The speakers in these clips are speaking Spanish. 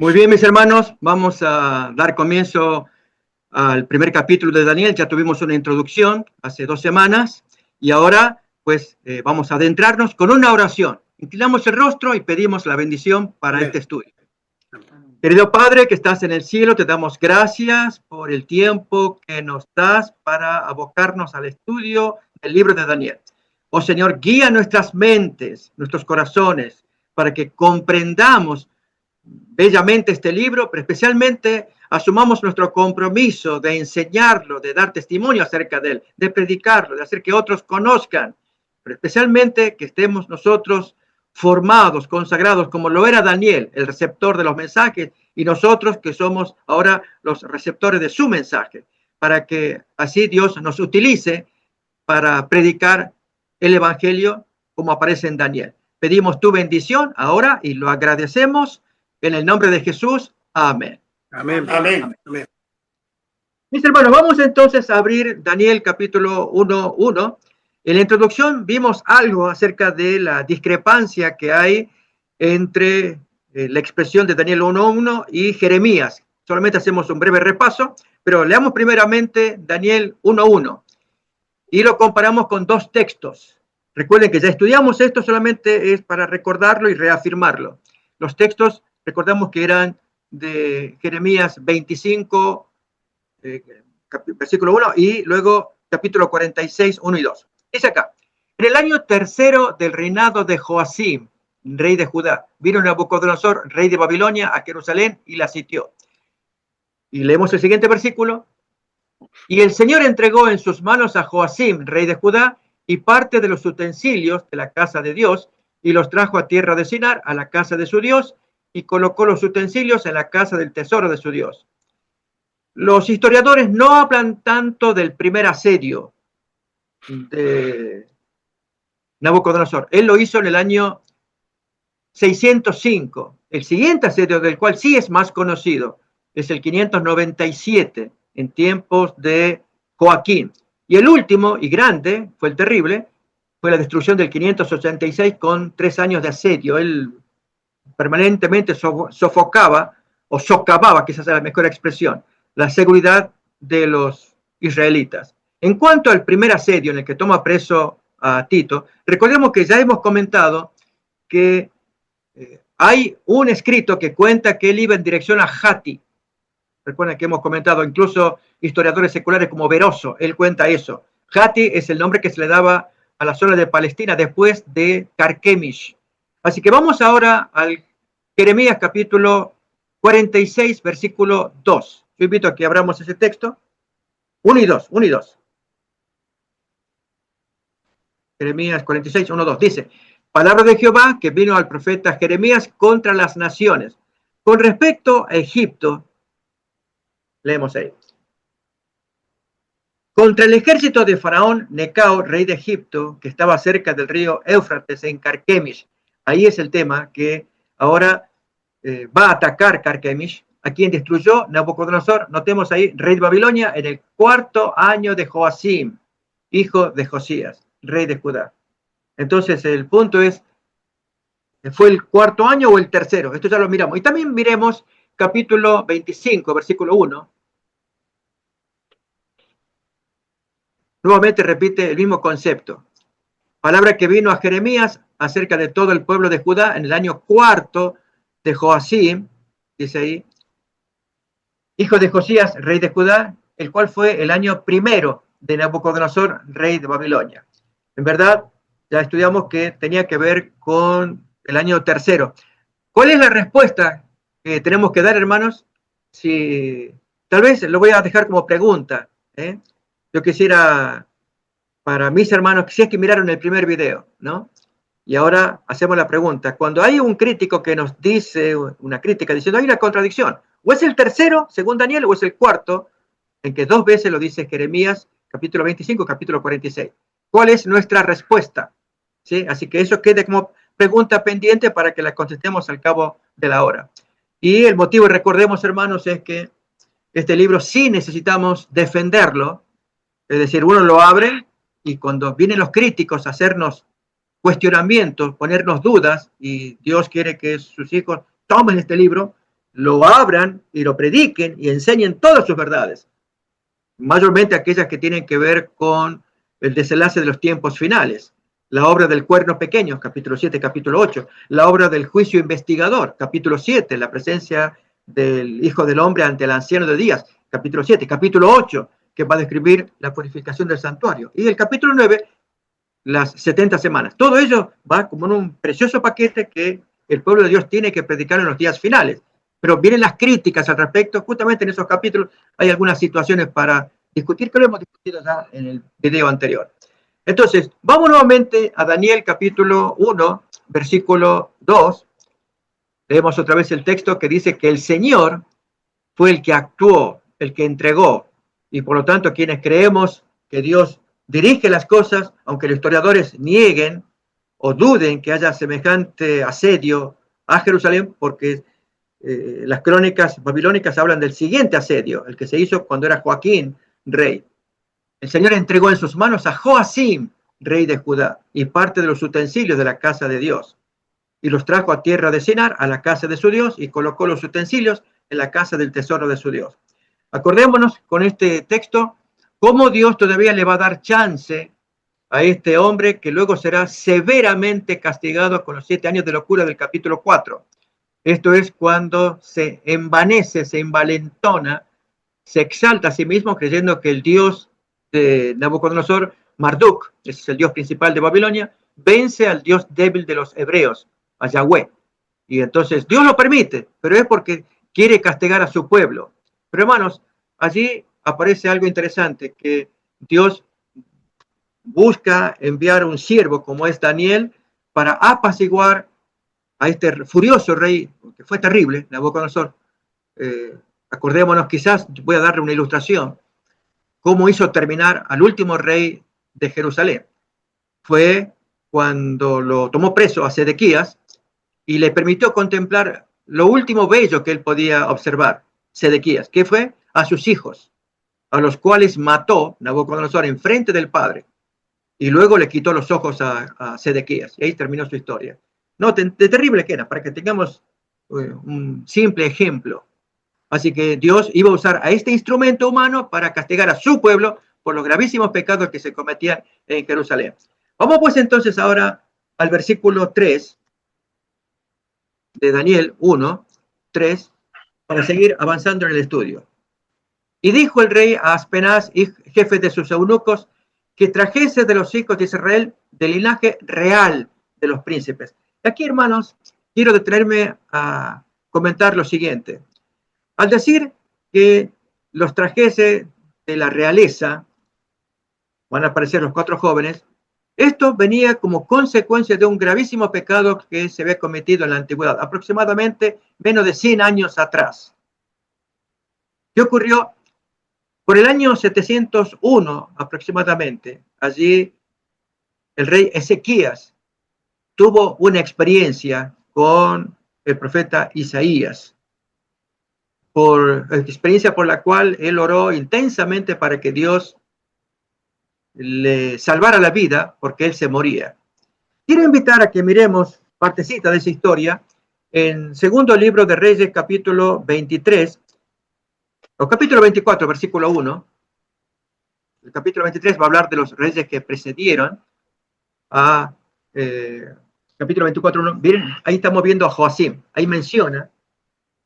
Muy bien, mis hermanos, vamos a dar comienzo al primer capítulo de Daniel. Ya tuvimos una introducción hace 2 semanas y ahora pues vamos a adentrarnos con una oración. Inclinamos el rostro y pedimos la bendición para este estudio. Querido Padre que estás en el cielo, te damos gracias por el tiempo que nos das para abocarnos al estudio del libro de Daniel. Oh Señor, guía nuestras mentes, nuestros corazones, para que comprendamos bellamente este libro, pero especialmente asumamos nuestro compromiso de enseñarlo, de dar testimonio acerca de él, de predicarlo, de hacer que otros conozcan, pero especialmente que estemos nosotros formados, consagrados, como lo era Daniel, el receptor de los mensajes, y nosotros que somos ahora los receptores de su mensaje, para que así Dios nos utilice para predicar el Evangelio como aparece en Daniel. Pedimos tu bendición ahora y lo agradecemos en el nombre de Jesús. Amén. Amén. Amén. Amén. Mis hermanos, vamos entonces a abrir Daniel capítulo 1:1. En la introducción vimos algo acerca de la discrepancia que hay entre la expresión de Daniel 1:1 y Jeremías. Solamente hacemos un breve repaso, pero leamos primeramente Daniel 1:1 y lo comparamos con 2 textos. Recuerden que ya estudiamos esto, solamente es para recordarlo y reafirmarlo. Los textos, recordamos que eran de Jeremías 25, versículo 1, y luego capítulo 46, 1 y 2. Dice acá: en el año tercero del reinado de Joacim, rey de Judá, vino Nabucodonosor, rey de Babilonia, a Jerusalén y la sitió. Y leemos el siguiente versículo. Y el Señor entregó en sus manos a Joacim, rey de Judá, y parte de los utensilios de la casa de Dios, y los trajo a tierra de Sinar, a la casa de su Dios, y colocó los utensilios en la casa del tesoro de su Dios. Los historiadores no hablan tanto del primer asedio de Nabucodonosor. Él lo hizo en el año 605. El siguiente asedio, del cual sí es más conocido, es el 597, en tiempos de Joaquín. Y el último y grande, fue el terrible, fue la destrucción del 586 con 3 años de asedio. Él permanentemente sofocaba o socavaba, quizás sea la mejor expresión, la seguridad de los israelitas. En cuanto al primer asedio en el que toma preso a Tito, recordemos que ya hemos comentado que hay un escrito que cuenta que él iba en dirección a Hati. Recuerden que hemos comentado, incluso historiadores seculares como Veroso, él cuenta eso. Hati es el nombre que se le daba a la zona de Palestina después de Carquemish. Así que vamos ahora al Jeremías capítulo 46, versículo 2. Yo invito a que abramos ese texto. 1 y 2, 1 y 2. Jeremías 46, 1, 2. Dice: palabra de Jehová que vino al profeta Jeremías contra las naciones. Con respecto a Egipto, leemos ahí. Contra el ejército de Faraón Necao, rey de Egipto, que estaba cerca del río Éufrates en Carquemish. Ahí es el tema que ahora va a atacar Carquemish, a quien destruyó Nabucodonosor, notemos ahí, rey de Babilonia, en el 4º año de Joacim, hijo de Josías, rey de Judá. Entonces el punto es, ¿fue el 4º año o el tercero? Esto ya lo miramos. Y también miremos capítulo 25, versículo 1. Nuevamente repite el mismo concepto. Palabra que vino a Jeremías acerca de todo el pueblo de Judá en el año 4º de Joacim, dice ahí, hijo de Josías, rey de Judá, el cual fue el año 1º de Nabucodonosor, rey de Babilonia. En verdad, ya estudiamos que tenía que ver con el año 3º. ¿Cuál es la respuesta que tenemos que dar, hermanos? Si, tal vez lo voy a dejar como pregunta. Yo quisiera, para mis hermanos, si es que miraron el primer video, ¿no? Y ahora hacemos la pregunta. Cuando hay un crítico que nos dice una crítica diciendo hay una contradicción, o es el tercero, según Daniel, o es el 4º, en que 2 veces lo dice Jeremías, capítulo 25, capítulo 46. ¿Cuál es nuestra respuesta? ¿Sí? Así que eso quede como pregunta pendiente para que la contestemos al cabo de la hora. Y el motivo, recordemos, hermanos, es que este libro sí necesitamos defenderlo. Es decir, uno lo abre y cuando vienen los críticos a hacernos cuestionamientos, ponernos dudas, y Dios quiere que sus hijos tomen este libro, lo abran y lo prediquen y enseñen todas sus verdades, mayormente aquellas que tienen que ver con el desenlace de los tiempos finales. La obra del cuerno pequeño, capítulo 7, capítulo 8. La obra del juicio investigador, capítulo 7. La presencia del Hijo del Hombre ante el anciano de días, capítulo 7. Capítulo 8, que va a describir la purificación del santuario. Y el capítulo 9, las 70 semanas. Todo ello va como en un precioso paquete que el pueblo de Dios tiene que predicar en los días finales. Pero vienen las críticas al respecto. Justamente en esos capítulos hay algunas situaciones para discutir, que lo hemos discutido ya en el video anterior. Entonces, vamos nuevamente a Daniel capítulo 1, versículo 2. Leemos otra vez el texto que dice que el Señor fue el que actuó, el que entregó, y por lo tanto quienes creemos que Dios dirige las cosas, aunque los historiadores nieguen o duden que haya semejante asedio a Jerusalén, porque las crónicas babilónicas hablan del siguiente asedio, el que se hizo cuando era Joaquín rey. El Señor entregó en sus manos a Joacim, rey de Judá, y parte de los utensilios de la casa de Dios, y los trajo a tierra de Sinar, a la casa de su Dios, y colocó los utensilios en la casa del tesoro de su Dios. Acordémonos con este texto cómo Dios todavía le va a dar chance a este hombre que luego será severamente castigado con los 7 años de locura del capítulo 4. Esto es cuando se envanece, se envalentona, se exalta a sí mismo creyendo que el Dios de Nabucodonosor, Marduk, ese es el Dios principal de Babilonia, vence al Dios débil de los hebreos, a Yahweh. Y entonces Dios lo permite, pero es porque quiere castigar a su pueblo. Pero hermanos, allí aparece algo interesante, que Dios busca enviar un siervo como es Daniel para apaciguar a este furioso rey, que fue terrible, Nabucodonosor. Acordémonos, quizás voy a darle una ilustración, cómo hizo terminar al último rey de Jerusalén. Fue cuando lo tomó preso a Sedequías y le permitió contemplar lo último bello que él podía observar, Sedequías, que fue a sus hijos, a los cuales mató Nabucodonosor en frente del padre, y luego le quitó los ojos a Sedequías, y ahí terminó su historia. No, de terrible que era, para que tengamos un simple ejemplo. Así que Dios iba a usar a este instrumento humano para castigar a su pueblo por los gravísimos pecados que se cometían en Jerusalén. Vamos pues entonces ahora al versículo 3 de Daniel 1, 3, para seguir avanzando en el estudio. Y dijo el rey a Aspenaz y jefe de sus eunucos que trajese de los hijos de Israel del linaje real de los príncipes. Y aquí, hermanos, quiero detenerme a comentar lo siguiente. Al decir que los trajese de la realeza, van a aparecer los 4 jóvenes, esto venía como consecuencia de un gravísimo pecado que se había cometido en la antigüedad, aproximadamente menos de 100 años atrás. ¿Qué ocurrió? Por el año 701 aproximadamente, allí el rey Ezequías tuvo una experiencia con el profeta Isaías, por experiencia por la cual él oró intensamente para que Dios le salvara la vida, porque él se moría. Quiero invitar a que miremos partecita de esa historia en segundo libro de Reyes, capítulo 23, o capítulo 24, versículo 1. El capítulo 23 va a hablar de los reyes que precedieron a capítulo 24, 1. Miren, ahí estamos viendo a Joacim. Ahí menciona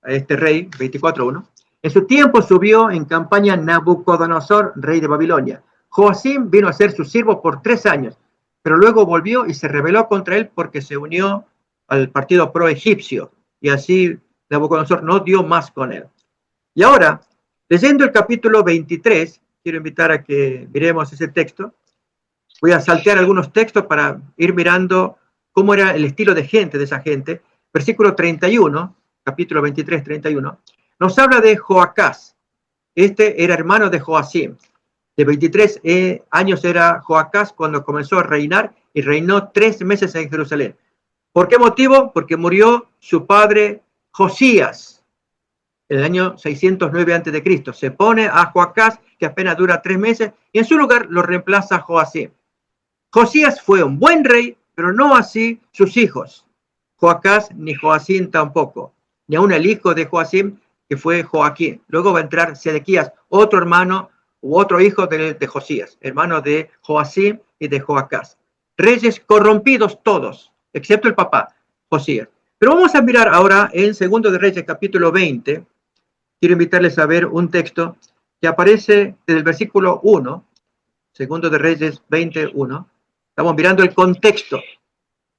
a este rey, 24:1. En su tiempo subió en campaña Nabucodonosor, rey de Babilonia. Joacim vino a ser su siervo por 3 años, pero luego volvió y se rebeló contra él porque se unió al partido pro-egipcio, y así Nabucodonosor no dio más con él. Y ahora, leyendo el capítulo 23, quiero invitar a que miremos ese texto. Voy a saltear algunos textos para ir mirando cómo era el estilo de gente de esa gente. Versículo 31, capítulo 23, 31, nos habla de Joacás. Este era hermano de Joacim. De 23 años era Joacás cuando comenzó a reinar y reinó 3 meses en Jerusalén. ¿Por qué motivo? Porque murió su padre Josías en el año 609 a.C. Se pone a Joacás, que apenas dura 3 meses, y en su lugar lo reemplaza Joacim. Josías fue un buen rey, pero no así sus hijos, Joacás ni Joacim tampoco. ni aún el hijo de Joacim, que fue Joaquín. Luego va a entrar Sedequías, otro hermano u otro hijo de Josías, hermano de Joacim y de Joacás. Reyes corrompidos todos, excepto el papá, Josías. Pero vamos a mirar ahora en 2 de Reyes, capítulo 20. Quiero invitarles a ver un texto que aparece desde el versículo 1, 2 de Reyes 21. Estamos mirando el contexto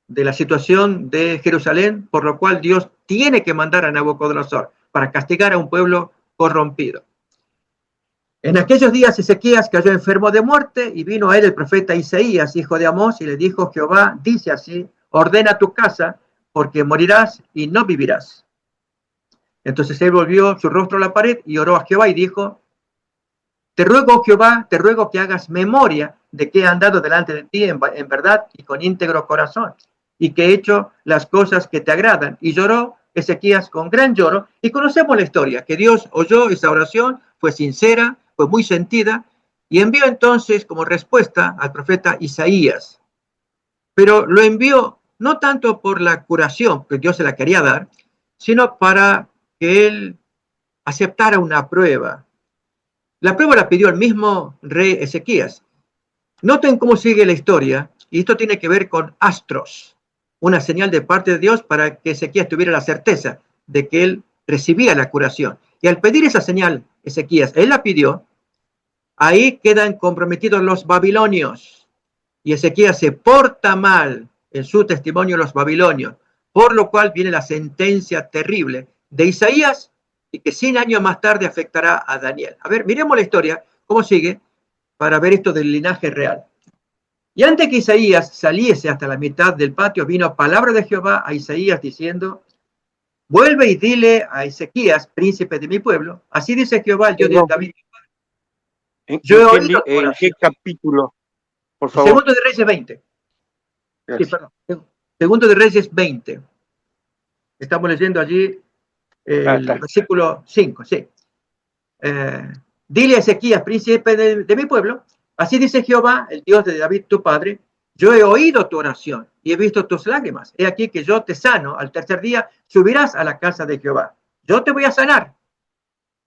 de la situación de Jerusalén, por lo cual Dios tiene que mandar a Nabucodonosor para castigar a un pueblo corrompido. En aquellos días Ezequías cayó enfermo de muerte y vino a él el profeta Isaías, hijo de Amós, y le dijo: Jehová dice así, ordena tu casa, porque morirás y no vivirás. Entonces él volvió su rostro a la pared y oró a Jehová y dijo: te ruego, Jehová, te ruego que hagas memoria de que he andado delante de ti en verdad y con íntegro corazón, y que he hecho las cosas que te agradan. Y lloró Ezequías con gran lloro, y conocemos la historia, que Dios oyó esa oración, fue sincera, fue muy sentida, y envió entonces como respuesta al profeta Isaías. Pero lo envió no tanto por la curación, que Dios se la quería dar, sino para que él aceptara una prueba. La prueba la pidió el mismo rey Ezequías. Noten cómo sigue la historia, y esto tiene que ver con astros, una señal de parte de Dios para que Ezequías tuviera la certeza de que él recibía la curación. Y al pedir esa señal, Ezequías, él la pidió, ahí quedan comprometidos los babilonios. Y Ezequías se porta mal en su testimonio los babilonios, por lo cual viene la sentencia terrible de Isaías, y que 100 años más tarde afectará a Daniel. A ver, miremos la historia, cómo sigue, para ver esto del linaje real. Y antes que Isaías saliese hasta la mitad del patio, vino palabra de Jehová a Isaías diciendo: vuelve y dile a Ezequías, príncipe de mi pueblo, así dice Jehová, el Dios de David. Yo he oído ¿En qué capítulo? Por favor. Segundo de Reyes 20. Sí, perdón. Segundo de Reyes 20. Estamos leyendo allí el versículo 5, sí. Dile a Ezequías, príncipe de mi pueblo, así dice Jehová, el Dios de David tu padre: yo he oído tu oración y he visto tus lágrimas. He aquí que yo te sano. Al tercer día subirás a la casa de Jehová. Yo te voy a sanar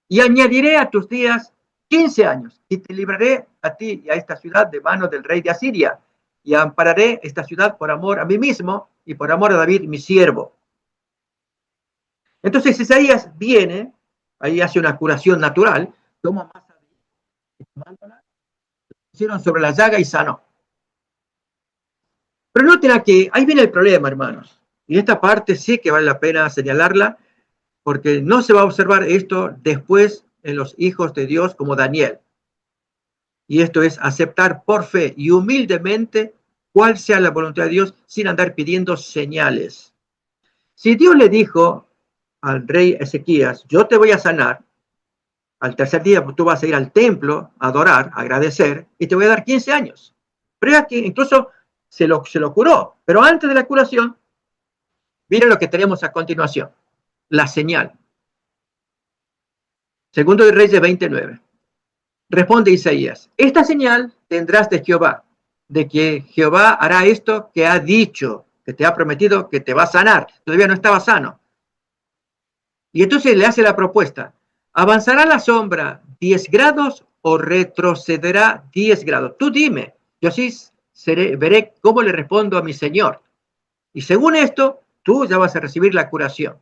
y añadiré a tus días 15 años y te libraré a ti y a esta ciudad de manos del rey de Asiria, y ampararé esta ciudad por amor a mí mismo y por amor a David mi siervo. Entonces Isaías viene, ahí hace una curación natural, toma masa de la pusieron sobre la llaga y sanó. Pero noten aquí, ahí viene el problema, hermanos. Y esta parte sí que vale la pena señalarla, porque no se va a observar esto después en los hijos de Dios como Daniel. Y esto es aceptar por fe y humildemente cuál sea la voluntad de Dios sin andar pidiendo señales. Si Dios le dijo al rey Ezequías: yo te voy a sanar, al tercer día tú vas a ir al templo a adorar, a agradecer, y te voy a dar 15 años. Pero aquí incluso se lo curó. Pero antes de la curación, miren lo que tenemos a continuación. La señal. Segundo de Reyes 29. Responde Isaías: esta señal tendrás de Jehová, de que Jehová hará esto que ha dicho, que te ha prometido, que te va a sanar. Todavía no estaba sano. Y entonces le hace la propuesta: ¿avanzará la sombra 10 grados o retrocederá 10 grados? Tú dime, yo sí veré cómo le respondo a mi Señor. Y según esto, tú ya vas a recibir la curación.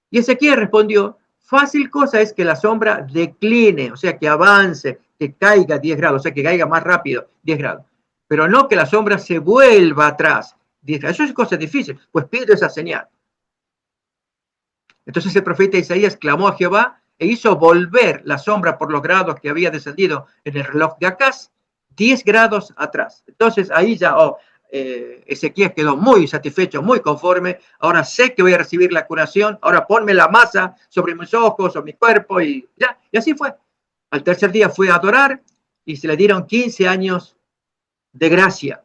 Y Ezequiel respondió: fácil cosa es que la sombra decline, o sea, que avance, que caiga 10 grados, o sea, que caiga más rápido 10 grados. Pero no que la sombra se vuelva atrás 10 grados. Eso es cosa difícil, pues pido esa señal. Entonces el profeta Isaías clamó a Jehová e hizo volver la sombra por los grados que había descendido en el reloj de Acaz 10 grados atrás. Entonces ahí ya Ezequiel quedó muy satisfecho, muy conforme. Ahora sé que voy a recibir la curación. Ahora ponme la masa sobre mis ojos, sobre mi cuerpo, y ya. Y así fue. Al tercer día fue a adorar y se le dieron 15 años de gracia.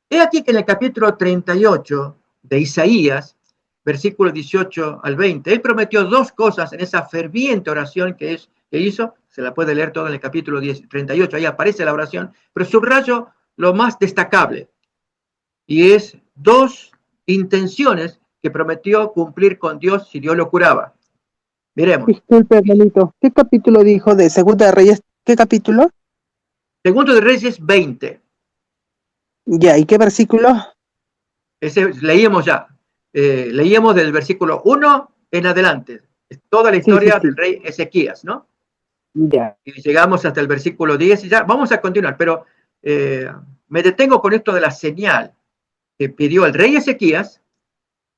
He aquí que en el capítulo 38 de Isaías, versículos 18 al 20, él prometió dos cosas en esa ferviente oración que hizo. Se la puede leer todo en el capítulo 38, ahí aparece la oración, pero subrayo lo más destacable, y es dos intenciones que prometió cumplir con Dios si Dios lo curaba. Miremos. Disculpe, hermanito. ¿Qué capítulo dijo de Segunda de Reyes? ¿Qué capítulo? Segundo de Reyes 20. Ya, ¿y qué versículo? Ese leíamos ya. Leíamos del versículo 1 en adelante. Es toda la historia del rey Ezequías, ¿no? Ya. Y llegamos hasta el versículo 10 y ya vamos a continuar, pero me detengo con esto de la señal que pidió el rey Ezequías,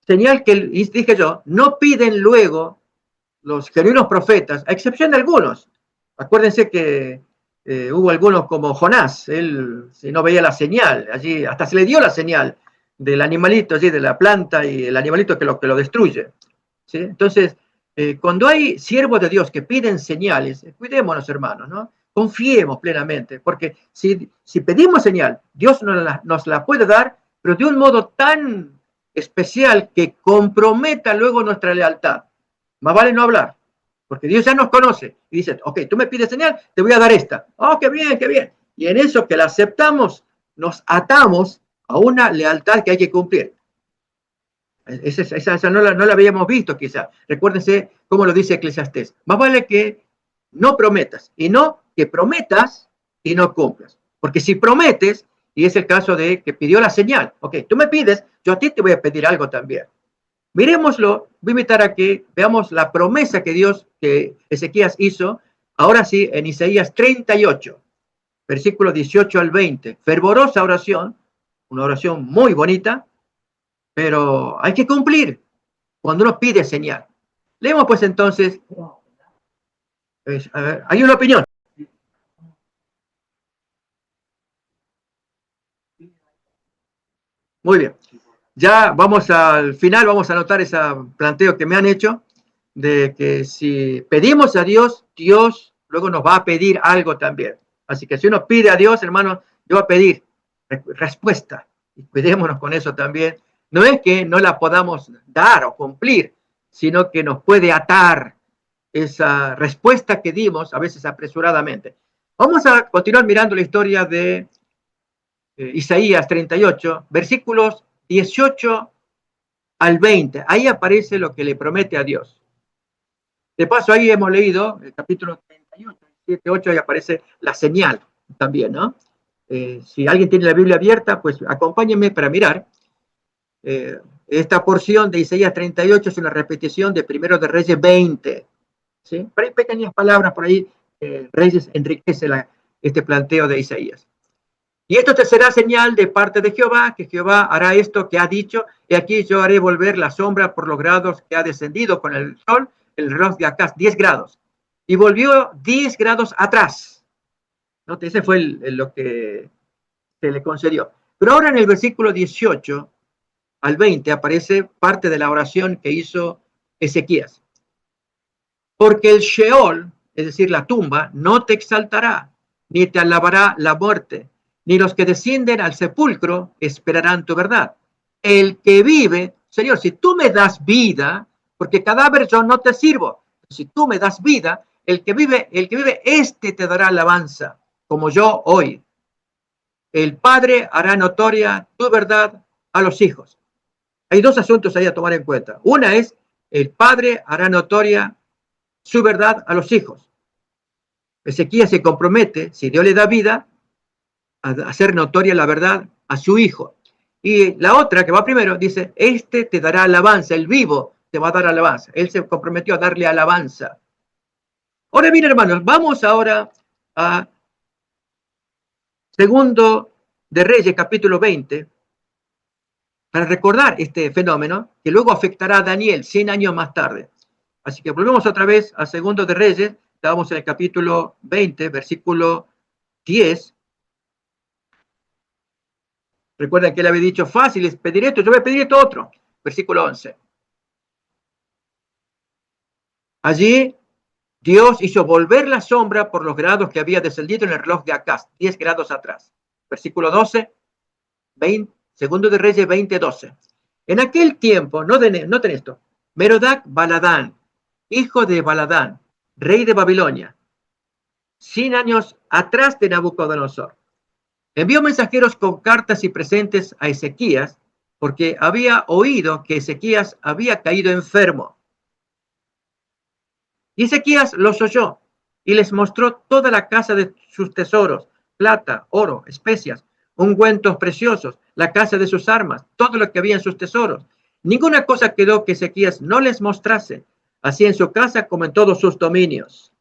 señal que, dije yo, no piden luego los genuinos profetas, a excepción de algunos. Acuérdense que hubo algunos como Jonás, él si no veía la señal, allí hasta se le dio la señal del animalito allí, de la planta y el animalito que lo destruye. ¿Sí? Entonces, cuando hay siervos de Dios que piden señales, cuidémonos, hermanos, ¿no? Confiemos plenamente, porque si pedimos señal, Dios nos la puede dar, pero de un modo tan especial que comprometa luego nuestra lealtad. Más vale no hablar, porque Dios ya nos conoce y dice, ok, tú me pides señal, te voy a dar esta. Oh, qué bien, qué bien. Y en eso que la aceptamos, nos atamos a una lealtad que hay que cumplir. Esa no la habíamos visto quizá. Recuérdense cómo lo dice Eclesiastés. Más vale que no prometas y no que prometas y no cumplas. Porque si prometes, y es el caso de que pidió la señal, ok, tú me pides, yo a ti te voy a pedir algo también. Miremoslo, voy a invitar a que veamos la promesa que Ezequías hizo, ahora sí, en Isaías 38, versículo 18 al 20. Fervorosa oración, una oración muy bonita, pero hay que cumplir cuando uno pide señal. Leemos pues entonces, a ver, hay una opinión. Muy bien. Ya vamos al final, vamos a anotar ese planteo que me han hecho, de que si pedimos a Dios, Dios luego nos va a pedir algo también. Así que si uno pide a Dios, hermano, yo voy a pedir respuesta. Y cuidémonos con eso también. No es que no la podamos dar o cumplir, sino que nos puede atar esa respuesta que dimos, a veces apresuradamente. Vamos a continuar mirando la historia de Isaías 38, versículos 18 al 20. Ahí aparece lo que le promete a Dios. De paso, ahí hemos leído el capítulo 38, 7, 8, ahí aparece la señal también, ¿no? Si alguien tiene la Biblia abierta, pues acompáñenme para mirar. Esta porción de Isaías 38 es una repetición de Primero de Reyes 20. ¿Sí? Pero hay pequeñas palabras por ahí. Reyes enriquece este planteo de Isaías. Y esto te será señal de parte de Jehová, que Jehová hará esto que ha dicho, y aquí yo haré volver la sombra por los grados que ha descendido con el sol, el reloj de acá, 10 grados. Y volvió 10 grados atrás. ¿No? Ese fue lo que se le concedió. Pero ahora en el versículo 18 al 20 aparece parte de la oración que hizo Ezequías. Porque el Sheol, es decir, la tumba, no te exaltará, ni te alabará la muerte, ni los que descienden al sepulcro esperarán tu verdad. El que vive, Señor, si tú me das vida, porque cadáver yo no te sirvo, si tú me das vida, el que vive, este te dará alabanza, como yo hoy. El Padre hará notoria tu verdad a los hijos. Hay dos asuntos ahí a tomar en cuenta. Una es, el Padre hará notoria su verdad a los hijos. Ezequías se compromete, si Dios le da vida, a hacer notoria la verdad a su hijo. Y la otra, que va primero, dice, este te dará alabanza, el vivo te va a dar alabanza. Él se comprometió a darle alabanza. Ahora bien, hermanos, vamos ahora a Segundo de Reyes, capítulo 20, para recordar este fenómeno que luego afectará a Daniel 100 años más tarde. Así que volvemos otra vez a Segundo de Reyes, estábamos en el capítulo 20, versículo 10. Recuerden que él había dicho, fácil es pedir esto, yo voy a pedir esto otro. Versículo 11. Allí Dios hizo volver la sombra por los grados que había descendido en el reloj de Acaz, 10 grados atrás. Versículo 12, 20, Segundo de Reyes 20, 12. En aquel tiempo, noten esto, Merodac Baladán, hijo de Baladán, rey de Babilonia, 100 años atrás de Nabucodonosor, envió mensajeros con cartas y presentes a Ezequías, porque había oído que Ezequías había caído enfermo. Y Ezequías los oyó y les mostró toda la casa de sus tesoros, plata, oro, especias, ungüentos preciosos, la casa de sus armas, todo lo que había en sus tesoros. Ninguna cosa quedó que Ezequías no les mostrase, así en su casa como en todos sus dominios.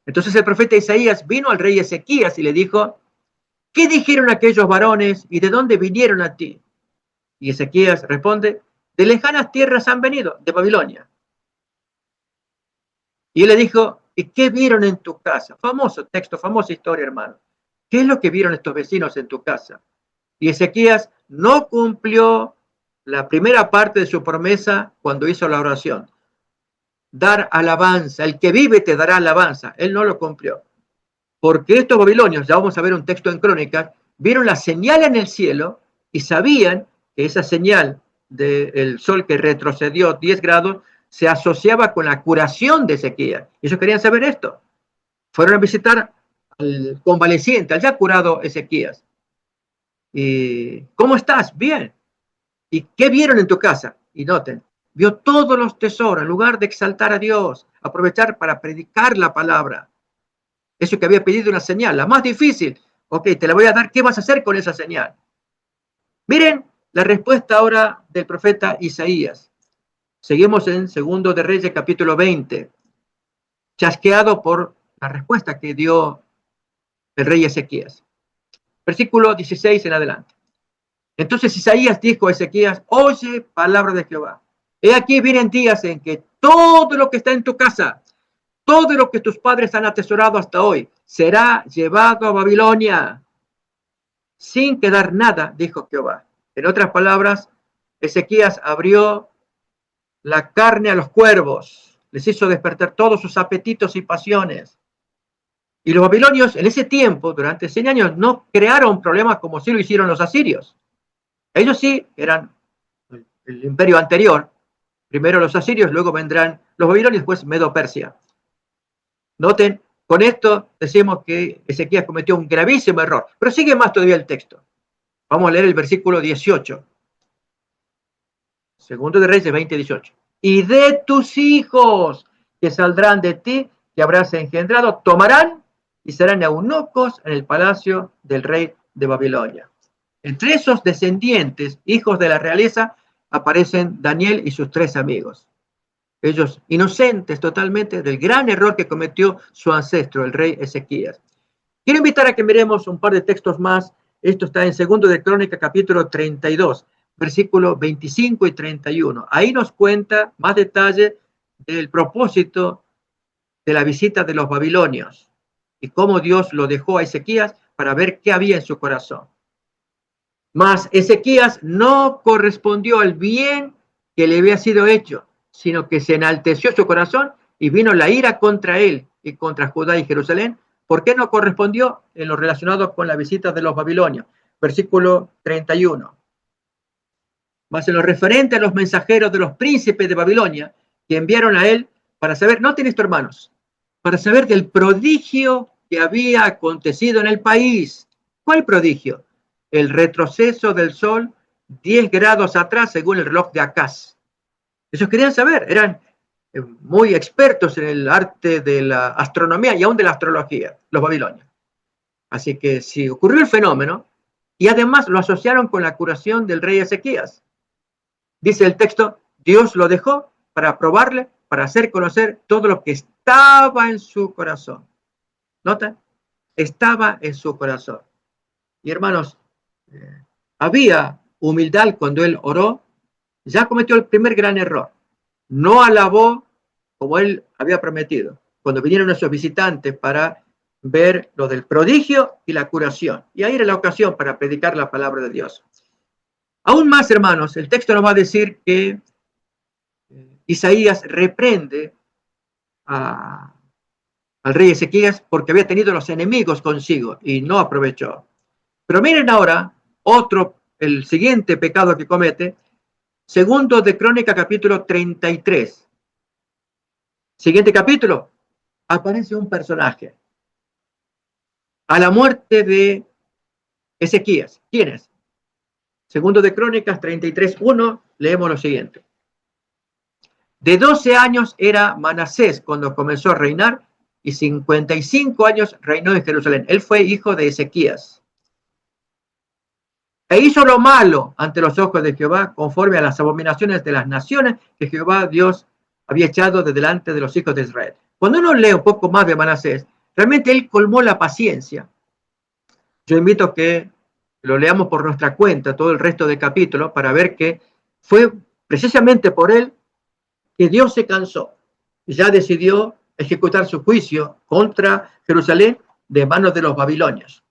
Entonces el profeta Isaías vino al rey Ezequías y le dijo, ¿qué dijeron aquellos varones y de dónde vinieron a ti? Y Ezequías responde, de lejanas tierras han venido, de Babilonia. Y él le dijo, ¿y qué vieron en tu casa? Famoso texto, famosa historia, hermano. ¿Qué es lo que vieron estos vecinos en tu casa? Y Ezequías no cumplió la primera parte de su promesa cuando hizo la oración. Dar alabanza, el que vive te dará alabanza. Él no lo cumplió. Porque estos babilonios, ya vamos a ver un texto en Crónicas, vieron la señal en el cielo y sabían que esa señal del sol que retrocedió 10 grados se asociaba con la curación de Ezequías. Ellos querían saber esto. Fueron a visitar al convaleciente, al ya curado Ezequías. ¿Y cómo estás? Bien. ¿Y qué vieron en tu casa? Y noten, vio todos los tesoros, en lugar de exaltar a Dios, aprovechar para predicar la palabra. Eso que había pedido una señal, la más difícil. Ok, te la voy a dar, ¿qué vas a hacer con esa señal? Miren la respuesta ahora del profeta Isaías. Seguimos en 2 de Reyes, capítulo 20, chasqueado por la respuesta que dio el rey Ezequías. Versículo 16 en adelante. Entonces Isaías dijo a Ezequías, oye palabra de Jehová. He aquí vienen días en que todo lo que está en tu casa, todo lo que tus padres han atesorado hasta hoy, será llevado a Babilonia, sin quedar nada, dijo Jehová. En otras palabras, Ezequías abrió la carne a los cuervos, les hizo despertar todos sus apetitos y pasiones. Y los babilonios en ese tiempo, durante 100 años, no crearon problemas como sí lo hicieron los asirios. Ellos sí eran el imperio anterior. Primero los asirios, luego vendrán los babilonios, después Medo-Persia. Noten, con esto decimos que Ezequías cometió un gravísimo error. Pero sigue más todavía el texto. Vamos a leer el versículo 18. Segundo de Reyes 20, 18. Y de tus hijos que saldrán de ti, que habrás engendrado, tomarán y serán eunucos en el palacio del rey de Babilonia. Entre esos descendientes, hijos de la realeza, aparecen Daniel y sus 3 amigos. Ellos inocentes totalmente del gran error que cometió su ancestro, el rey Ezequías. Quiero invitar a que miremos un par de textos más. Esto está en 2 de Crónica, capítulo 32, versículos 25 y 31. Ahí nos cuenta más detalle del propósito de la visita de los babilonios y cómo Dios lo dejó a Ezequías para ver qué había en su corazón. Mas Ezequías no correspondió al bien que le había sido hecho, sino que se enalteció su corazón y vino la ira contra él y contra Judá y Jerusalén. ¿Por qué no correspondió? En lo relacionado con la visita de los babilonios. Versículo 31. Mas en lo referente a los mensajeros de los príncipes de Babilonia, que enviaron a él para saber, noten esto, hermanos, para saber del prodigio que había acontecido en el país. ¿Cuál prodigio? El retroceso del sol 10 grados atrás, según el reloj de Acaz. Ellos querían saber, eran muy expertos en el arte de la astronomía y aún de la astrología, los babilonios. Así que si ocurrió el fenómeno, y además lo asociaron con la curación del rey Ezequías. Dice el texto, Dios lo dejó para probarle, para hacer conocer todo lo que estaba en su corazón. ¿Nota? Estaba en su corazón. Y hermanos, había humildad cuando él oró. Ya cometió el primer gran error. No alabó como él había prometido, cuando vinieron esos visitantes para ver lo del prodigio y la curación. Y ahí era la ocasión para predicar la palabra de Dios. Aún más, hermanos, el texto nos va a decir que Isaías reprende al rey Ezequías porque había tenido los enemigos consigo y no aprovechó. Pero miren ahora el siguiente pecado que comete, 2 de Crónica, capítulo 33. Siguiente capítulo, aparece un personaje. A la muerte de Ezequías. ¿Quién es? 2 de Crónicas 33:1, leemos lo siguiente. De 12 años era Manasés cuando comenzó a reinar y 55 años reinó en Jerusalén. Él fue hijo de Ezequías. E hizo lo malo ante los ojos de Jehová, conforme a las abominaciones de las naciones que Jehová Dios había echado de delante de los hijos de Israel. Cuando uno lee un poco más de Manasés, realmente él colmó la paciencia. Yo invito a que lo leamos por nuestra cuenta, todo el resto del capítulo, para ver que fue precisamente por él que Dios se cansó y ya decidió ejecutar su juicio contra Jerusalén de manos de los babilonios.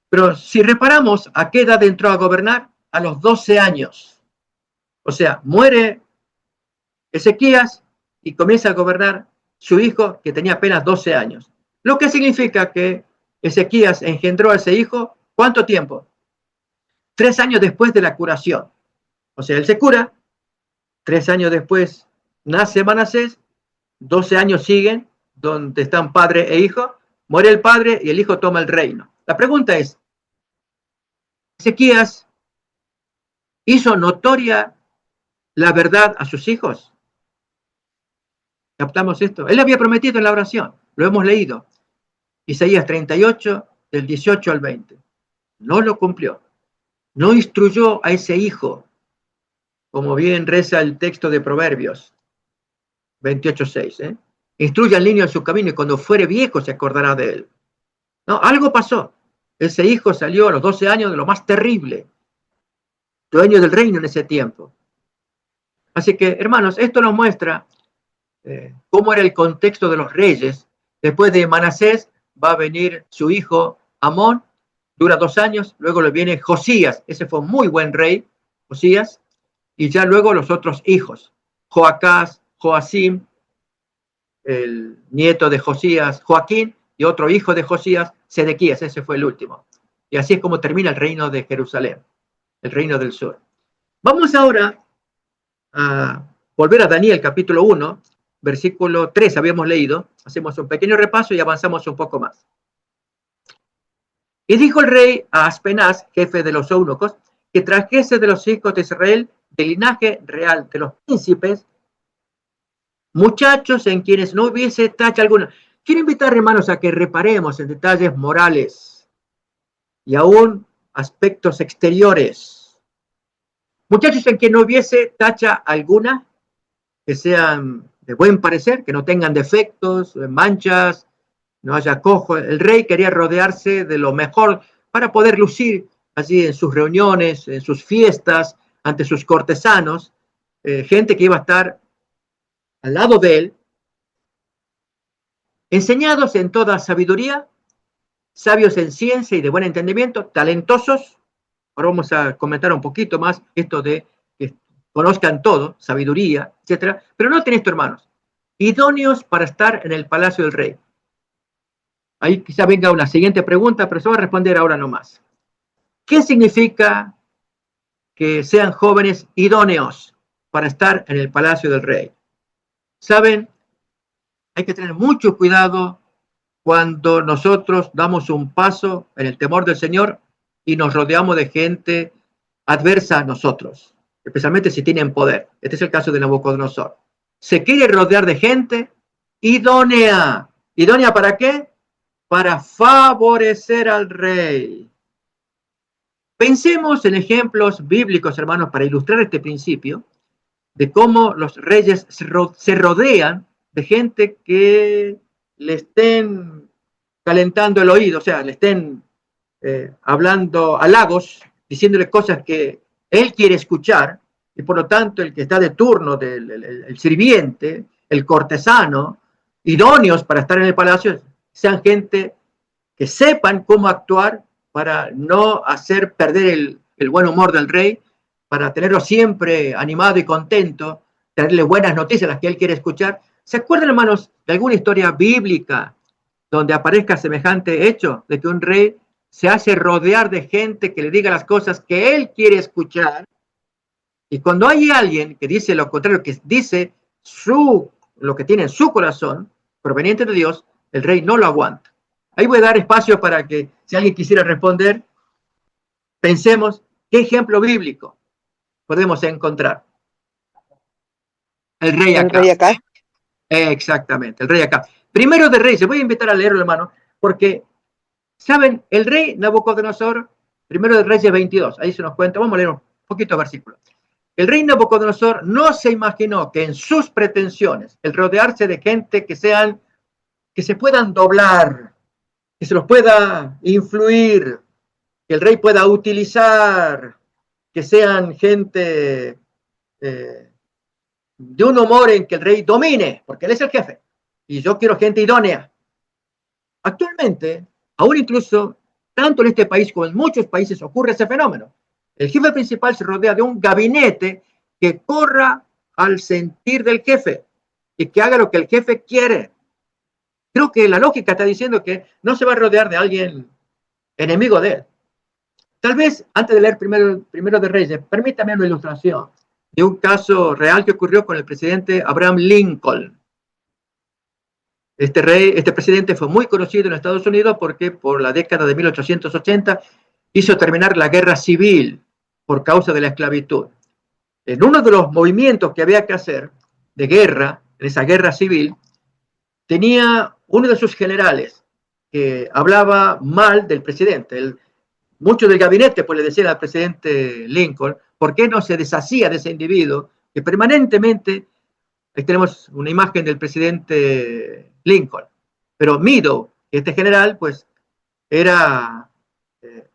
Pero si reparamos, ¿a qué edad entró a gobernar? A los 12 años. O sea, muere Ezequías y comienza a gobernar su hijo que tenía apenas 12 años. Lo que significa que Ezequías engendró a ese hijo, ¿cuánto tiempo? 3 años después de la curación. O sea, él se cura, 3 años después nace Manasés, 12 años siguen, donde están padre e hijo, muere el padre y el hijo toma el reino. La pregunta es, ¿Ezequías hizo notoria la verdad a sus hijos? ¿Captamos esto? Él había prometido en la oración, lo hemos leído. Isaías 38, del 18 al 20. No lo cumplió. No instruyó a ese hijo, como bien reza el texto de Proverbios 28:6. Instruye al niño en su camino y cuando fuere viejo se acordará de él. No, algo pasó. Ese hijo salió a los 12 años de lo más terrible, dueño del reino en ese tiempo. Así que, hermanos, esto nos muestra cómo era el contexto de los reyes. Después de Manasés va a venir su hijo Amón, dura 2 años, luego le viene Josías, ese fue un muy buen rey, Josías, y ya luego los otros hijos, Joacás, Joacim, el nieto de Josías, Joaquín, y otro hijo de Josías, Sedequías, ese fue el último. Y así es como termina el reino de Jerusalén, el reino del sur. Vamos ahora a volver a Daniel capítulo 1, versículo 3 habíamos leído, hacemos un pequeño repaso y avanzamos un poco más. Y dijo el rey a Aspenaz, jefe de los eunucos, que trajese de los hijos de Israel, del linaje real de los príncipes, muchachos en quienes no hubiese tacha alguna. Quiero invitar, hermanos, a que reparemos en detalles morales y aún aspectos exteriores. Muchachos en quienes no hubiese tacha alguna, que sean de buen parecer, que no tengan defectos, manchas, no haya cojo. El rey quería rodearse de lo mejor para poder lucir allí en sus reuniones, en sus fiestas, ante sus cortesanos, gente que iba a estar al lado de él, enseñados en toda sabiduría, sabios en ciencia y de buen entendimiento, talentosos. Ahora vamos a comentar un poquito más esto de que conozcan todo, sabiduría, etcétera. Pero noten esto, hermanos, idóneos para estar en el palacio del rey. Ahí quizá venga una siguiente pregunta, pero se va a responder ahora nomás. ¿Qué significa que sean jóvenes idóneos para estar en el palacio del rey? ¿Saben? Hay que tener mucho cuidado cuando nosotros damos un paso en el temor del Señor y nos rodeamos de gente adversa a nosotros, especialmente si tienen poder. Este es el caso de Nabucodonosor. Se quiere rodear de gente idónea. ¿Idónea para qué? Para favorecer al rey. Pensemos en ejemplos bíblicos, hermanos, para ilustrar este principio de cómo los reyes se rodean de gente que le estén calentando el oído, o sea, le estén hablando halagos, diciéndole cosas que él quiere escuchar, y por lo tanto el que está de turno, el sirviente, el cortesano, idóneos para estar en el palacio, sean gente que sepan cómo actuar para no hacer perder el buen humor del rey, para tenerlo siempre animado y contento, tenerle buenas noticias, las que él quiere escuchar. ¿Se acuerdan, hermanos, de alguna historia bíblica donde aparezca semejante hecho, de que un rey se hace rodear de gente que le diga las cosas que él quiere escuchar? Y cuando hay alguien que dice lo contrario, que dice lo que tiene en su corazón, proveniente de Dios, el rey no lo aguanta. Ahí voy a dar espacio para que, si alguien quisiera responder, pensemos qué ejemplo bíblico podemos encontrar. El rey El Acab. rey Acab. Exactamente, el rey Acab. Primero de Reyes, voy a invitar a leerlo, hermano, porque, ¿saben? El rey Nabucodonosor, primero de Reyes 22, ahí se nos cuenta, vamos a leer un poquito de versículo. El rey Nabucodonosor no se imaginó que en sus pretensiones, el rodearse de gente que se puedan doblar, que se los pueda influir, que el rey pueda utilizar, que sean gente de un humor en que el rey domine, porque él es el jefe, y yo quiero gente idónea. Actualmente, aún incluso, tanto en este país como en muchos países ocurre ese fenómeno. El jefe principal se rodea de un gabinete que corra al sentir del jefe y que haga lo que el jefe quiere. Creo que la lógica está diciendo que no se va a rodear de alguien enemigo de él. Tal vez, antes de leer primero de Reyes, permítame una ilustración de un caso real que ocurrió con el presidente Abraham Lincoln. Este presidente fue muy conocido en Estados Unidos porque por la década de 1880 hizo terminar la guerra civil por causa de la esclavitud. En uno de los movimientos que había que hacer de guerra, en esa guerra civil, tenía uno de sus generales que hablaba mal del presidente. Muchos del gabinete pues le decían al presidente Lincoln, ¿por qué no se deshacía de ese individuo que permanentemente, ahí tenemos una imagen del presidente Lincoln, pero Meadow, este general, pues era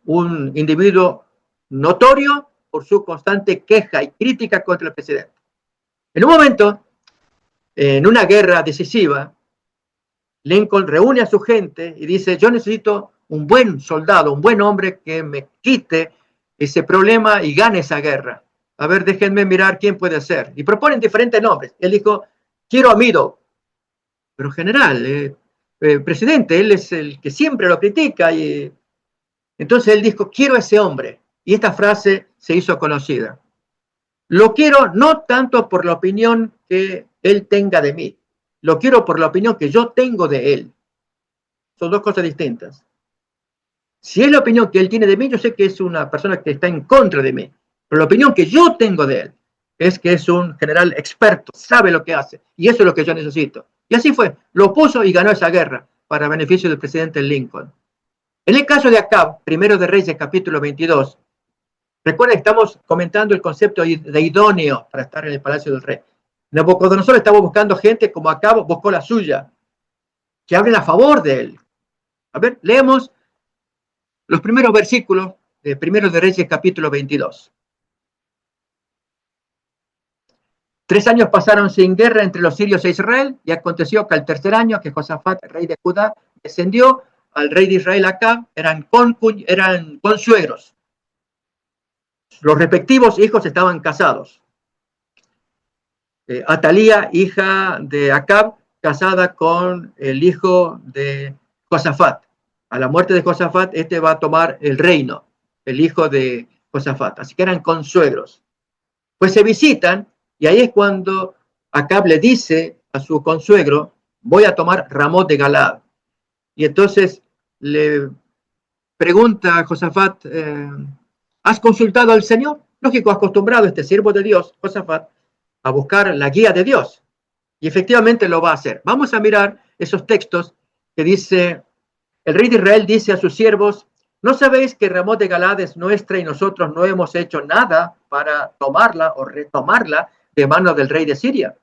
un individuo notorio por su constante queja y crítica contra el presidente. En un momento, en una guerra decisiva, Lincoln reúne a su gente y dice, yo necesito un buen soldado, un buen hombre que me quite ese problema y gane esa guerra. A ver, déjenme mirar quién puede ser. Y proponen diferentes nombres. Él dijo, quiero a Meadow. Pero general, presidente, él es el que siempre lo critica. Y entonces él dijo, quiero a ese hombre. Y esta frase se hizo conocida. Lo quiero no tanto por la opinión que él tenga de mí. Lo quiero por la opinión que yo tengo de él. Son dos cosas distintas. Si es la opinión que él tiene de mí, yo sé que es una persona que está en contra de mí. Pero la opinión que yo tengo de él es que es un general experto, sabe lo que hace. Y eso es lo que yo necesito. Y así fue. Lo puso y ganó esa guerra para beneficio del presidente Lincoln. En el caso de Acab, primero de Reyes, capítulo 22, recuerden que estamos comentando el concepto de idóneo para estar en el palacio del rey. Nabucodonosor estaba buscando gente como Acab buscó la suya, que hablen a favor de él. A ver, leemos los primeros versículos de primero de Reyes, capítulo 22. 3 años pasaron sin guerra entre los sirios e Israel, y aconteció que al tercer año que Josafat, rey de Judá, descendió al rey de Israel Acab, eran consuegros. Los respectivos hijos estaban casados. Atalía, hija de Acab, casada con el hijo de Josafat. A la muerte de Josafat, este va a tomar el reino, el hijo de Josafat. Así que eran consuegros. Pues se visitan, y ahí es cuando Acab le dice a su consuegro, voy a tomar Ramot de Galaad. Y entonces le pregunta a Josafat, ¿has consultado al Señor? Lógico, acostumbrado este siervo de Dios, Josafat, a buscar la guía de Dios. Y efectivamente lo va a hacer. Vamos a mirar esos textos que dice, el rey de Israel dice a sus siervos, ¿no sabéis que Ramot de Galaad es nuestra y nosotros no hemos hecho nada para tomarla o retomarla de mano del rey de Siria?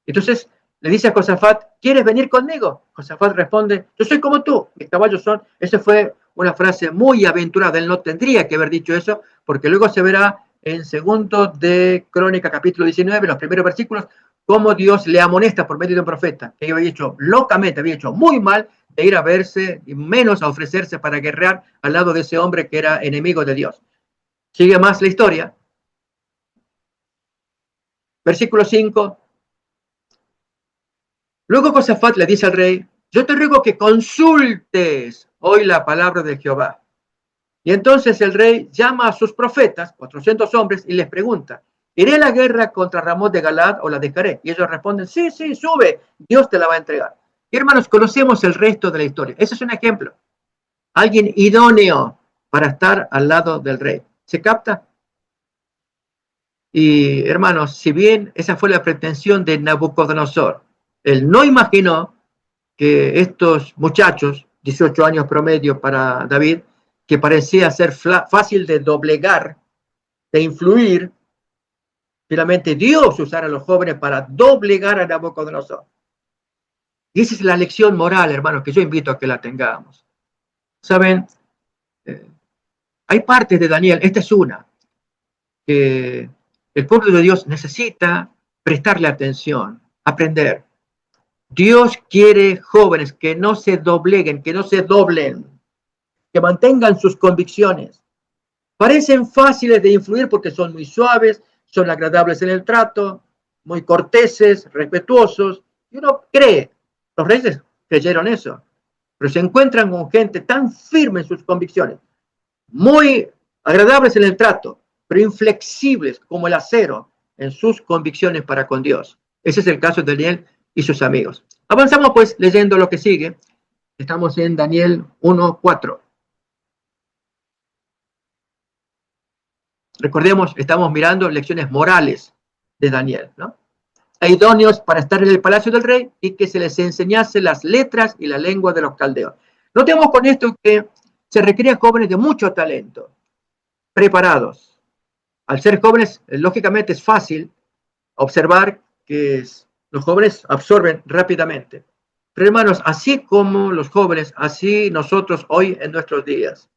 Entonces le dice a Josafat, ¿quieres venir conmigo? Josafat responde, yo soy como tú, mis caballos son. Esa fue una frase muy aventurada, él no tendría que haber dicho eso, porque luego se verá en segundo de Crónica, capítulo 19, los primeros versículos, cómo Dios le amonesta por medio de un profeta, que había hecho locamente, había hecho muy mal de ir a verse, y menos a ofrecerse para guerrear al lado de ese hombre que era enemigo de Dios. Sigue más la historia. Versículo 5. Luego Josafat le dice al rey, yo te ruego que consultes hoy la palabra de Jehová. Y entonces el rey llama a sus profetas, 400 hombres, y les pregunta, ¿iré a la guerra contra Ramot de Galaad o la dejaré? Y ellos responden, sí, sube, Dios te la va a entregar. Y hermanos, conocemos el resto de la historia. Ese es un ejemplo. Alguien idóneo para estar al lado del rey. ¿Se capta? Y hermanos, si bien esa fue la pretensión de Nabucodonosor, él no imaginó que estos muchachos, 18 años promedio para David, que parecía ser fácil de doblegar, de influir, finalmente Dios usara a los jóvenes para doblegar a Nabucodonosor. Y esa es la lección moral, hermanos, que yo invito a que la tengamos. Saben, hay partes de Daniel, esta es una, que el pueblo de Dios necesita prestarle atención, aprender. Dios quiere jóvenes que no se dobleguen, que no se doblen, que mantengan sus convicciones. Parecen fáciles de influir porque son muy suaves, son agradables en el trato, muy corteses, respetuosos. Y uno cree, los reyes creyeron eso, pero se encuentran con gente tan firme en sus convicciones, muy agradables en el trato, pero inflexibles como el acero en sus convicciones para con Dios. Ese es el caso de Daniel y sus amigos. Avanzamos pues leyendo lo que sigue. Estamos en Daniel 1:4. Recordemos, estamos mirando lecciones morales de Daniel, ¿no? Idóneos para estar en el palacio del rey y que se les enseñase las letras y la lengua de los caldeos. Notemos con esto que se requerían jóvenes de mucho talento, preparados. Al ser jóvenes, lógicamente es fácil observar que los jóvenes absorben rápidamente. Pero hermanos, así como los jóvenes, así nosotros hoy en nuestros días.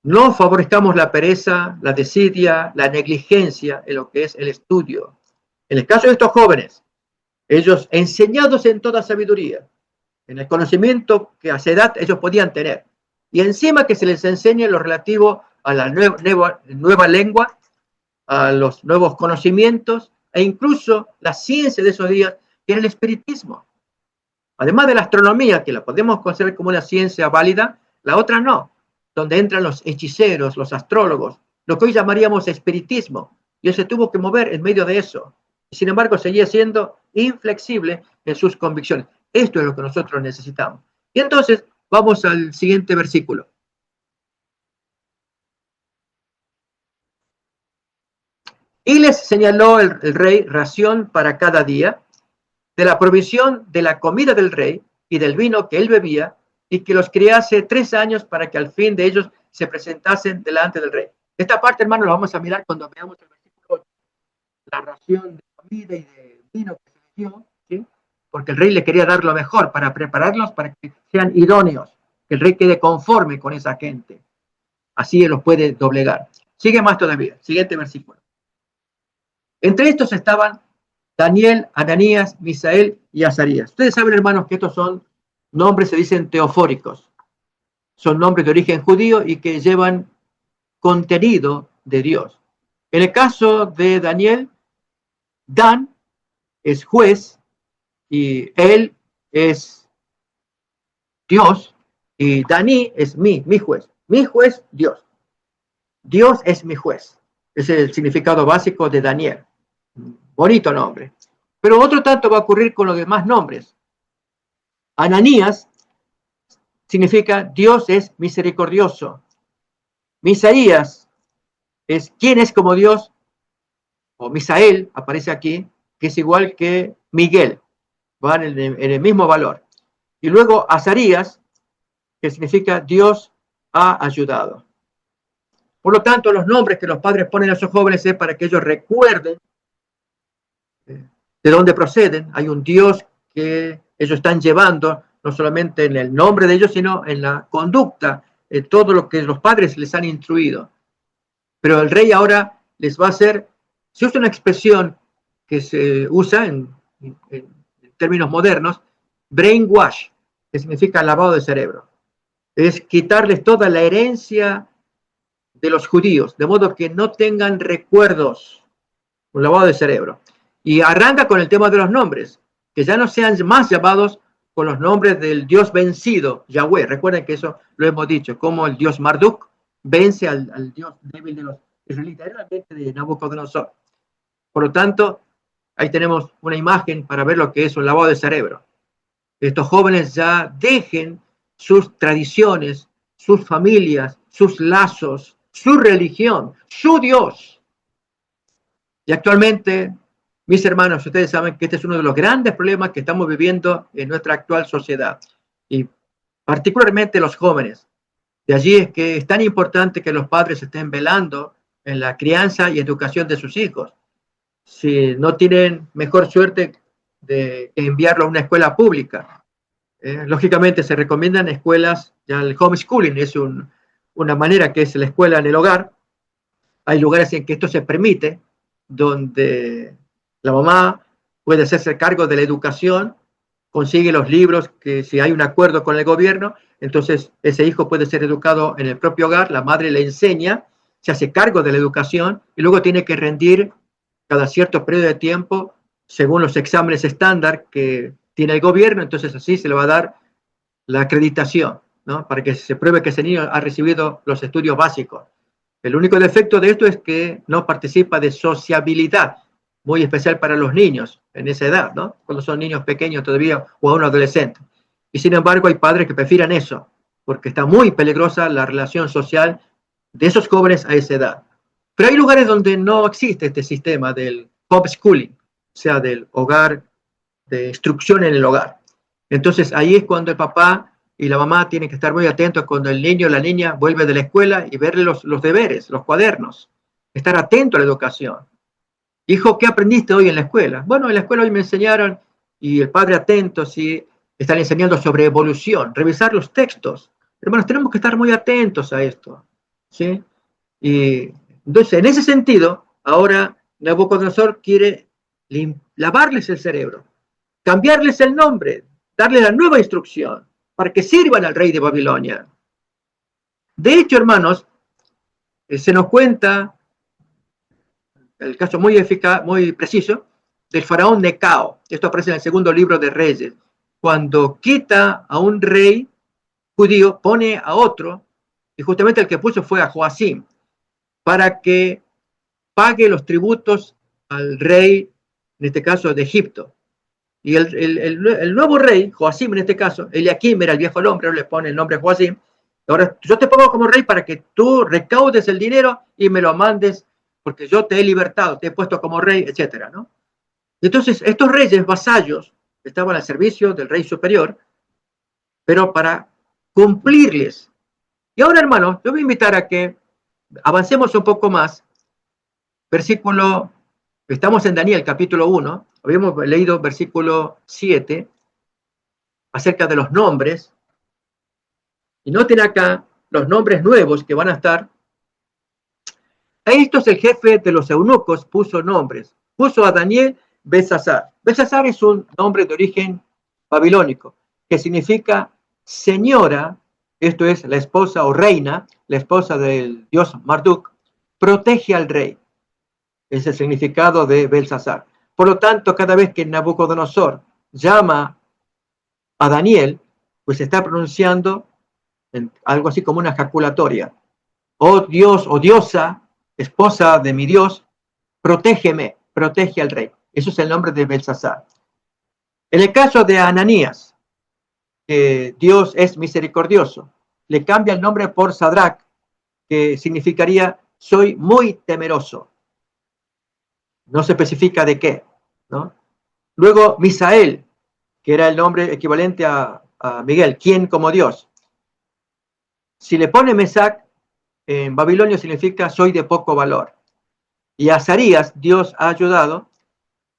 No favorezcamos la pereza, la desidia, la negligencia en lo que es el estudio. En el caso de estos jóvenes, ellos enseñados en toda sabiduría, en el conocimiento que a esa edad ellos podían tener, y encima que se les enseñe lo relativo a la nueva lengua, a los nuevos conocimientos, e incluso la ciencia de esos días, que era el espiritismo. Además de la astronomía, que la podemos considerar como una ciencia válida, la otra no, donde entran los hechiceros, los astrólogos, lo que hoy llamaríamos espiritismo, y él se tuvo que mover en medio de eso. Y sin embargo, seguía siendo inflexible en sus convicciones. Esto es lo que nosotros necesitamos. Y entonces, vamos al siguiente versículo. Y les señaló el rey ración para cada día, de la provisión de la comida del rey y del vino que él bebía, y que los criase 3 años para que al fin de ellos se presentasen delante del rey. Esta parte, hermano, la vamos a mirar cuando veamos el versículo 8. La ración de comida y de vino que se les dio, ¿sí? Porque el rey le quería dar lo mejor para prepararlos para que sean idóneos, que el rey quede conforme con esa gente. Así él los puede doblegar. Sigue más todavía. Siguiente versículo. Entre estos estaban Daniel, Ananías, Misael y Azarías. Ustedes saben, hermanos, que estos son nombres, se dicen teofóricos. Son nombres de origen judío y que llevan contenido de Dios. En el caso de Daniel, Dan es juez y él es Dios, y Dani es mi juez. Mi juez, Dios. Dios es mi juez. Ese es el significado básico de Daniel. Bonito nombre. Pero otro tanto va a ocurrir con los demás nombres. Ananías significa Dios es misericordioso. Misaías es quién es como Dios, o Misael aparece aquí, que es igual que Miguel, van en el mismo valor. Y luego Azarías, que significa Dios ha ayudado. Por lo tanto, los nombres que los padres ponen a sus jóvenes es para que ellos recuerden de dónde proceden. Hay un Dios que ellos están llevando, no solamente en el nombre de ellos, sino en la conducta, en todo lo que los padres les han instruido. Pero el rey ahora les va a hacer, se usa una expresión que se usa en términos modernos, brainwash, que significa lavado de cerebro. Es quitarles toda la herencia de los judíos, de modo que no tengan recuerdos, un lavado de cerebro. Y arranca con el tema de los nombres, que ya no sean más llamados con los nombres del Dios vencido, Yahweh. Recuerden que eso lo hemos dicho, como el Dios Marduk vence al Dios débil de los israelitas, era la mente de Nabucodonosor. Por lo tanto, ahí tenemos una imagen para ver lo que es un lavado de cerebro. Estos jóvenes ya dejen sus tradiciones, sus familias, sus lazos, su religión, su Dios, Y actualmente, mis hermanos, ustedes saben que este es uno de los grandes problemas que estamos viviendo en nuestra actual sociedad, y particularmente los jóvenes. De allí es que es tan importante que los padres estén velando en la crianza y educación de sus hijos. Si no tienen mejor suerte de enviarlo a una escuela pública, lógicamente se recomiendan escuelas, ya el homeschooling es una manera que es la escuela en el hogar. Hay lugares en que esto se permite, donde la mamá puede hacerse cargo de la educación, consigue los libros, que si hay un acuerdo con el gobierno, entonces ese hijo puede ser educado en el propio hogar, la madre le enseña, se hace cargo de la educación y luego tiene que rendir cada cierto periodo de tiempo según los exámenes estándar que tiene el gobierno, entonces así se le va a dar la acreditación, ¿no? Para que se pruebe que ese niño ha recibido los estudios básicos. El único defecto de esto es que no participa de sociabilidad, muy especial para los niños en esa edad, ¿no? Cuando son niños pequeños todavía o aún adolescentes. Y sin embargo hay padres que prefieren eso, porque está muy peligrosa la relación social de esos jóvenes a esa edad. Pero hay lugares donde no existe este sistema del homeschooling, o sea, del hogar, de instrucción en el hogar. Entonces ahí es cuando el papá y la mamá tienen que estar muy atentos cuando el niño o la niña vuelve de la escuela y verle los deberes, los cuadernos. Estar atento a la educación. Hijo, ¿qué aprendiste hoy en la escuela? Bueno, en la escuela hoy me enseñaron, y el padre atento, si están enseñando sobre evolución, revisar los textos. Hermanos, tenemos que estar muy atentos a esto, ¿sí? Y entonces, en ese sentido, ahora Nabucodonosor quiere lavarles el cerebro, cambiarles el nombre, darles la nueva instrucción, para que sirvan al rey de Babilonia. De hecho, hermanos, se nos cuenta el caso muy eficaz, muy preciso, del faraón Necao. Esto aparece en el segundo libro de Reyes. Cuando quita a un rey judío, pone a otro, y justamente el que puso fue a Joacim, para que pague los tributos al rey, en este caso de Egipto. Y el nuevo rey, Joacim en este caso, Eliakim era el viejo hombre, le pone el nombre Joacim. Ahora yo te pongo como rey para que tú recaudes el dinero y me lo mandes, porque yo te he libertado, te he puesto como rey, etcétera, ¿no? Entonces, estos reyes vasallos estaban al servicio del rey superior, pero para cumplirles. Y ahora, hermanos, yo voy a invitar a que avancemos un poco más. Versículo, estamos en Daniel, capítulo 1, habíamos leído versículo 7, acerca de los nombres. Y noten acá los nombres nuevos que van a estar. A estos el jefe de los eunucos puso nombres. Puso a Daniel Belsasar. Belsasar es un nombre de origen babilónico, que significa señora, esto es la esposa o reina, la esposa del dios Marduk, protege al rey. Es el significado de Belsasar. Por lo tanto, cada vez que Nabucodonosor llama a Daniel, pues está pronunciando algo así como una ejaculatoria. Oh Dios, oh diosa, esposa de mi Dios, protégeme, protege al rey. Eso es el nombre de Belsasar. En el caso de Ananías, Dios es misericordioso, le cambia el nombre por Sadrach, que significaría soy muy temeroso. No se especifica de qué, ¿no? Luego Misael, que era el nombre equivalente a Miguel, quien como Dios. Si le pone Mesac, en babilonio significa soy de poco valor. Y Azarías, Dios ha ayudado,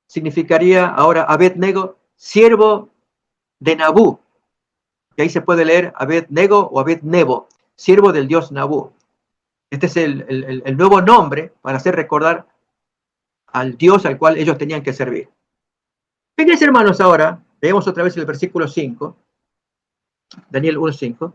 significaría ahora Abed-nego, siervo de Nabú. Que ahí se puede leer Abed-nego o Abed-nebo, siervo del dios Nabú. Este es el nuevo nombre para hacer recordar al Dios al cual ellos tenían que servir. Fíjense, hermanos, ahora, veamos otra vez el versículo 5, Daniel 1:5.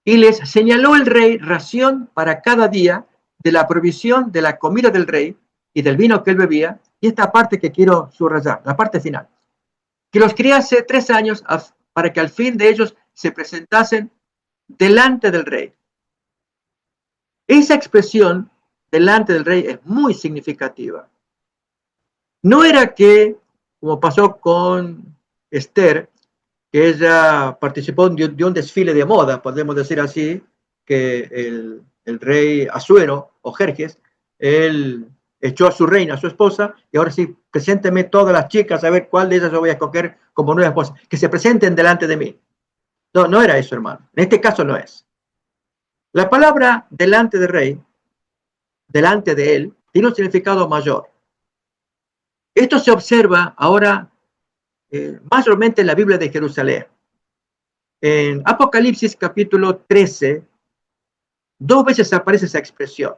Y les señaló el rey ración para cada día de la provisión de la comida del rey y del vino que él bebía. Y esta parte que quiero subrayar, la parte final. Que los criase 3 años para que al fin de ellos se presentasen delante del rey. Esa expresión delante del rey es muy significativa. No era que, como pasó con Esther, que ella participó de un desfile de moda, podemos decir así, que el rey Asuero o Jerjes, él echó a su reina, a su esposa, y ahora sí, presénteme todas las chicas, a ver cuál de ellas yo voy a escoger como nueva esposa, que se presenten delante de mí. No, no era eso, hermano. En este caso no es. La palabra delante del rey, delante de él, tiene un significado mayor. Esto se observa ahora mayormente en la Biblia de Jerusalén. En Apocalipsis capítulo 13, 2 veces aparece esa expresión.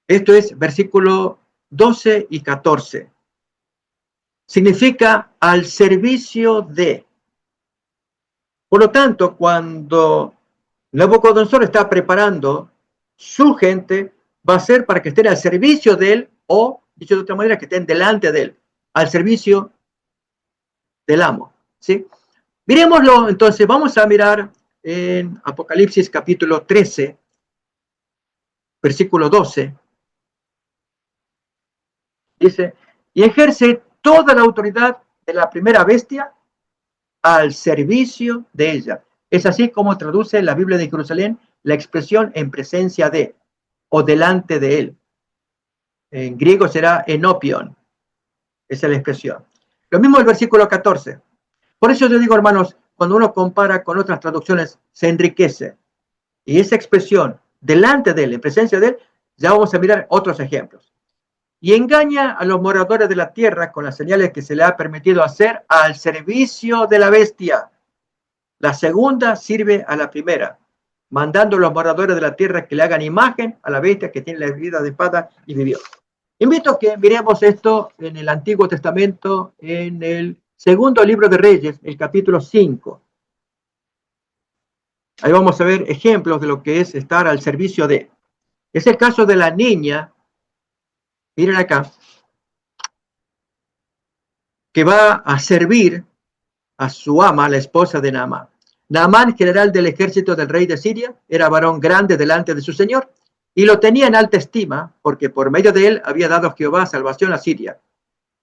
Esto es versículo 12 y 14. Significa al servicio de. Por lo tanto, cuando Nabucodonosor está preparando su gente, va a ser para que estén al servicio de él, o, dicho de otra manera, que estén delante de él, al servicio del amo. ¿Sí? Miremoslo, entonces, vamos a mirar en Apocalipsis capítulo 13, versículo 12. Dice, y ejerce toda la autoridad de la primera bestia al servicio de ella. Es así como traduce la Biblia de Jerusalén la expresión en presencia de o delante de él. En griego será enopion. Esa es la expresión. Lo mismo el versículo 14. Por eso yo digo, hermanos, cuando uno compara con otras traducciones, se enriquece. Y esa expresión, delante de él, en presencia de él, ya vamos a mirar otros ejemplos. Y engaña a los moradores de la tierra con las señales que se le ha permitido hacer al servicio de la bestia. La segunda sirve a la primera, mandando a los moradores de la tierra que le hagan imagen a la bestia que tiene la vida de espada y vivió. Invito a que miremos esto en el Antiguo Testamento, en el segundo libro de Reyes, el capítulo 5. Ahí vamos a ver ejemplos de lo que es estar al servicio de. Es el caso de la niña, miren acá, que va a servir a su ama, la esposa de Naamán. Naamán, general del ejército del rey de Siria, era varón grande delante de su señor y lo tenía en alta estima porque por medio de él había dado Jehová salvación a Siria.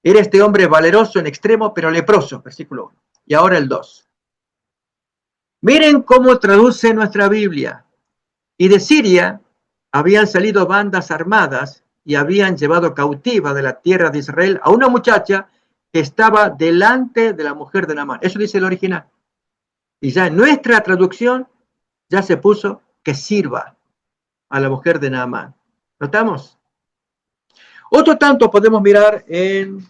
Era este hombre valeroso en extremo, pero leproso, versículo 1. Y ahora el 2. Miren cómo traduce nuestra Biblia. Y de Siria habían salido bandas armadas y habían llevado cautiva de la tierra de Israel a una muchacha que estaba delante de la mujer de Naamán. Eso dice el original. Y ya en nuestra traducción ya se puso que sirva a la mujer de Naamán. ¿Notamos? Otro tanto podemos mirar en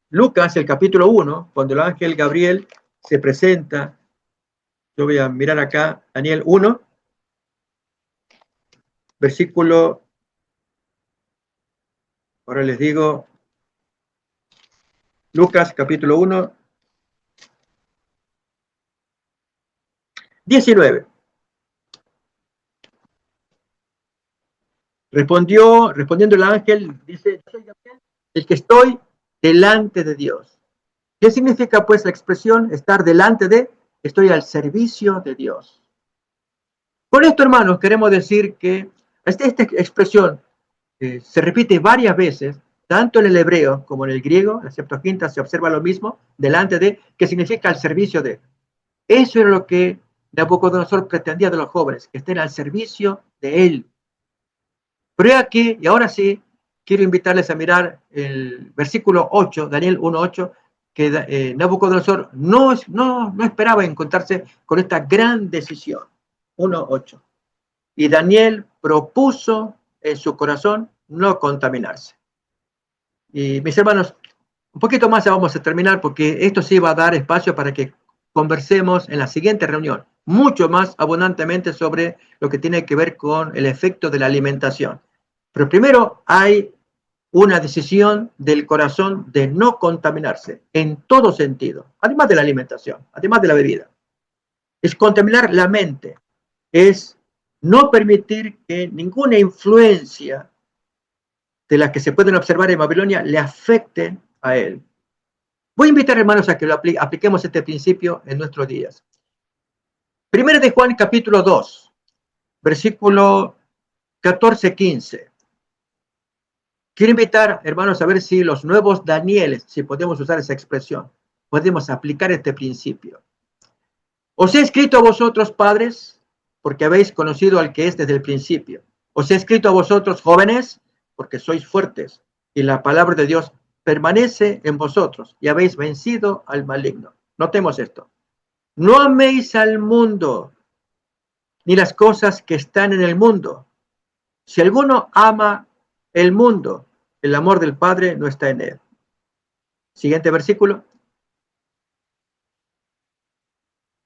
Lucas, el capítulo 1, cuando el ángel Gabriel se presenta. Yo voy a mirar acá, Daniel 1, versículo, ahora les digo, Lucas capítulo 1, 19. Respondiendo el ángel, dice, soy Gabriel, el que estoy delante de Dios. ¿Qué significa pues la expresión estar delante de? Estoy al servicio de Dios. Con esto, hermanos, queremos decir que esta expresión se repite varias veces, tanto en el hebreo como en el griego. En la Septuaginta se observa lo mismo, delante de, que significa al servicio de. Eso era lo que Nabucodonosor pretendía de los jóvenes, que estén al servicio de él. Pero aquí, y ahora sí, quiero invitarles a mirar el versículo 8, Daniel 1:8, que Nabucodonosor no esperaba encontrarse con esta gran decisión. 1:8. Y Daniel propuso en su corazón no contaminarse. Y mis hermanos, un poquito más ya vamos a terminar porque esto sí va a dar espacio para que conversemos en la siguiente reunión, mucho más abundantemente sobre lo que tiene que ver con el efecto de la alimentación. Pero primero hay una decisión del corazón de no contaminarse en todo sentido, además de la alimentación, además de la bebida. Es contaminar la mente, es no permitir que ninguna influencia de las que se pueden observar en Babilonia le afecten a él. Voy a invitar, hermanos, a que lo apliquemos este principio en nuestros días. Primero de Juan, capítulo 2, versículo 14-15. Quiero invitar, hermanos, a ver si los nuevos Danieles, si podemos usar esa expresión, podemos aplicar este principio. Os he escrito a vosotros, padres, porque habéis conocido al que es desde el principio. Os he escrito a vosotros, jóvenes, porque sois fuertes, y la palabra de Dios permanece en vosotros, y habéis vencido al maligno. Notemos esto. No améis al mundo, ni las cosas que están en el mundo. Si alguno ama el mundo, el amor del Padre no está en él. Siguiente versículo.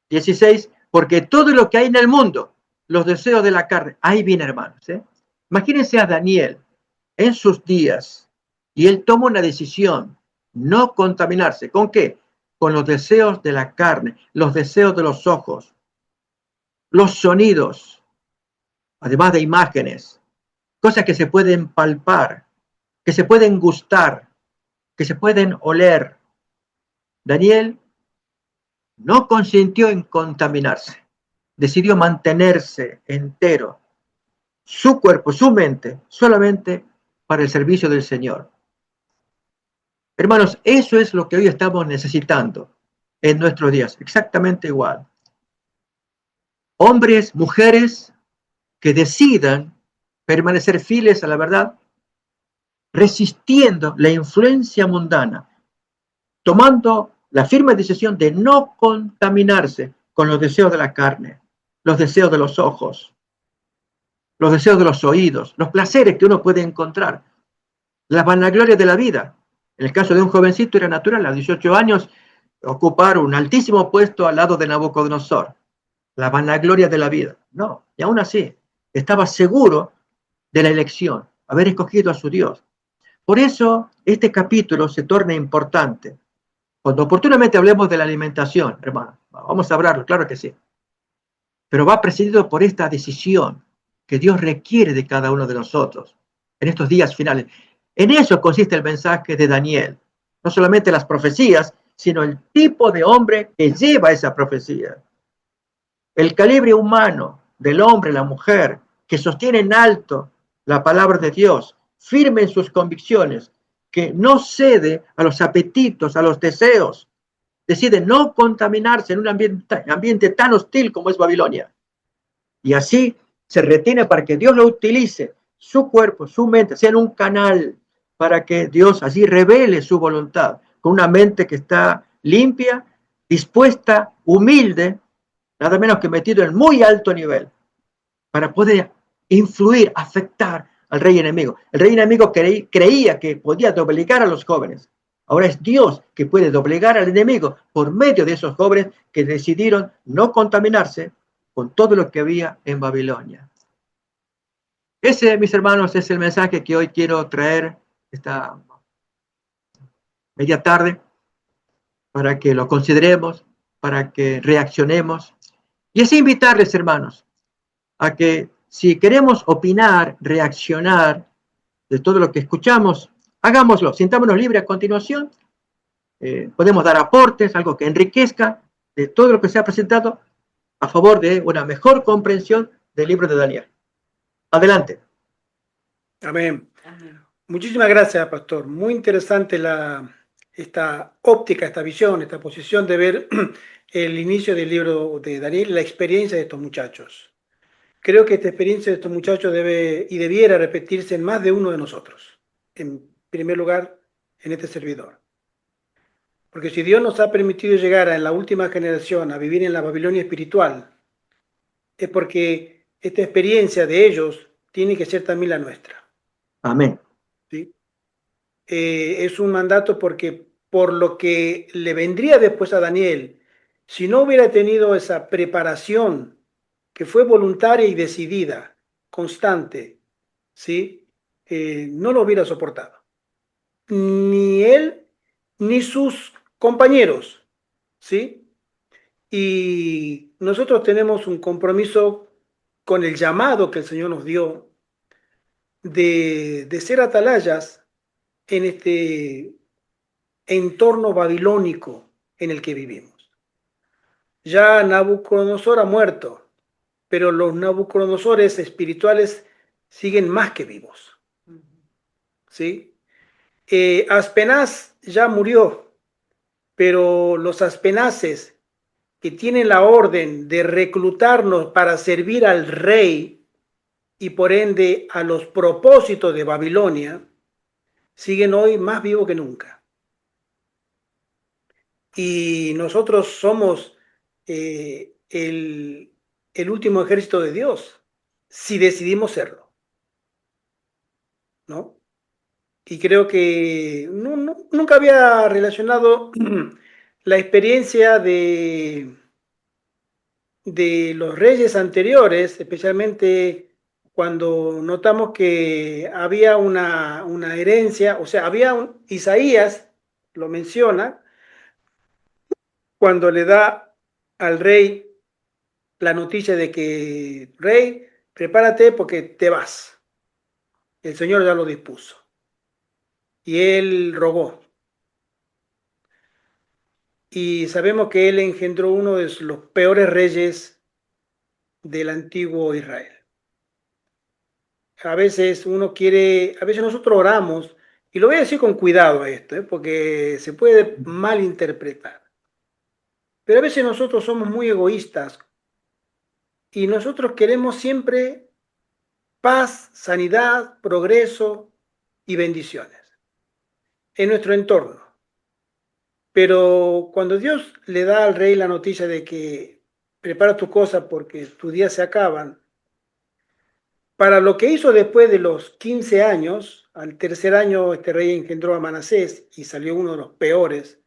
16. Porque todo lo que hay en el mundo, los deseos de la carne, ahí viene, hermanos. Imagínense a Daniel en sus días y él toma una decisión, no contaminarse. ¿Con qué? Con los deseos de la carne, los deseos de los ojos, los sonidos, además de imágenes, cosas que se pueden palpar, que se pueden gustar, que se pueden oler. Daniel no consintió en contaminarse, decidió mantenerse entero, su cuerpo, su mente, solamente para el servicio del Señor. Hermanos, eso es lo que hoy estamos necesitando en nuestros días, exactamente igual. Hombres, mujeres que decidan permanecer fieles a la verdad, resistiendo la influencia mundana, tomando la firme decisión de no contaminarse con los deseos de la carne, los deseos de los ojos, los deseos de los oídos, los placeres que uno puede encontrar, la vanagloria de la vida. En el caso de un jovencito era natural, a 18 años, ocupar un altísimo puesto al lado de Nabucodonosor, la vanagloria de la vida. No, y aún así, estaba seguro de la elección, haber escogido a su Dios. Por eso, este capítulo se torna importante. Cuando oportunamente hablemos de la alimentación, hermano, vamos a hablarlo, claro que sí. Pero va presidido por esta decisión que Dios requiere de cada uno de nosotros en estos días finales. En eso consiste el mensaje de Daniel. No solamente las profecías, sino el tipo de hombre que lleva esa profecía. El calibre humano del hombre, la mujer, que sostiene en alto la palabra de Dios, firme en sus convicciones, que no cede a los apetitos, a los deseos, decide no contaminarse en un ambiente tan hostil como es Babilonia. Y así se retiene para que Dios lo utilice, su cuerpo, su mente, sea en un canal para que Dios así revele su voluntad, con una mente que está limpia, dispuesta, humilde, nada menos que metido en muy alto nivel, para poder influir, afectar al rey enemigo. El rey enemigo creía que podía doblegar a los jóvenes. Ahora es Dios que puede doblegar al enemigo por medio de esos jóvenes que decidieron no contaminarse con todo lo que había en Babilonia. Ese, mis hermanos, es el mensaje que hoy quiero traer esta media tarde para que lo consideremos, para que reaccionemos. Y es invitarles, hermanos, a que si queremos opinar, reaccionar de todo lo que escuchamos, hagámoslo, sintámonos libres a continuación. Podemos dar aportes, algo que enriquezca de todo lo que se ha presentado a favor de una mejor comprensión del libro de Daniel. Adelante. Amén. Muchísimas gracias, pastor. Muy interesante esta óptica, esta visión, esta posición de ver el inicio del libro de Daniel, la experiencia de estos muchachos. Creo que esta experiencia de estos muchachos debe y debiera repetirse en más de uno de nosotros. En primer lugar, en este servidor. Porque si Dios nos ha permitido llegar a la última generación a vivir en la Babilonia espiritual, es porque esta experiencia de ellos tiene que ser también la nuestra. Amén. ¿Sí? Es un mandato porque por lo que le vendría después a Daniel, si no hubiera tenido esa preparación que fue voluntaria y decidida, constante, ¿sí? No lo hubiera soportado. Ni él ni sus compañeros, ¿sí? Y nosotros tenemos un compromiso con el llamado que el Señor nos dio de ser atalayas en este entorno babilónico en el que vivimos. Ya Nabucodonosor ha muerto, pero los Nabucodonosores espirituales siguen más que vivos. ¿Sí? Aspenaz ya murió, pero los aspenaces que tienen la orden de reclutarnos para servir al rey y por ende a los propósitos de Babilonia, siguen hoy más vivos que nunca. Y nosotros somos el último ejército de Dios, si decidimos serlo, ¿no? Y creo que nunca había relacionado la experiencia de los reyes anteriores, especialmente cuando notamos que había una herencia, o sea, Isaías lo menciona, cuando le da al rey la noticia de que, rey, prepárate porque te vas. El Señor ya lo dispuso. Y él rogó. Y sabemos que él engendró uno de los peores reyes del antiguo Israel. A veces a veces nosotros oramos, y lo voy a decir con cuidado a esto, porque se puede malinterpretar. Pero a veces nosotros somos muy egoístas y nosotros queremos siempre paz, sanidad, progreso y bendiciones en nuestro entorno. Pero cuando Dios le da al rey la noticia de que prepara tu cosa porque tus días se acaban, para lo que hizo después de los 15 años, al tercer año este rey engendró a Manasés y salió uno de los peores,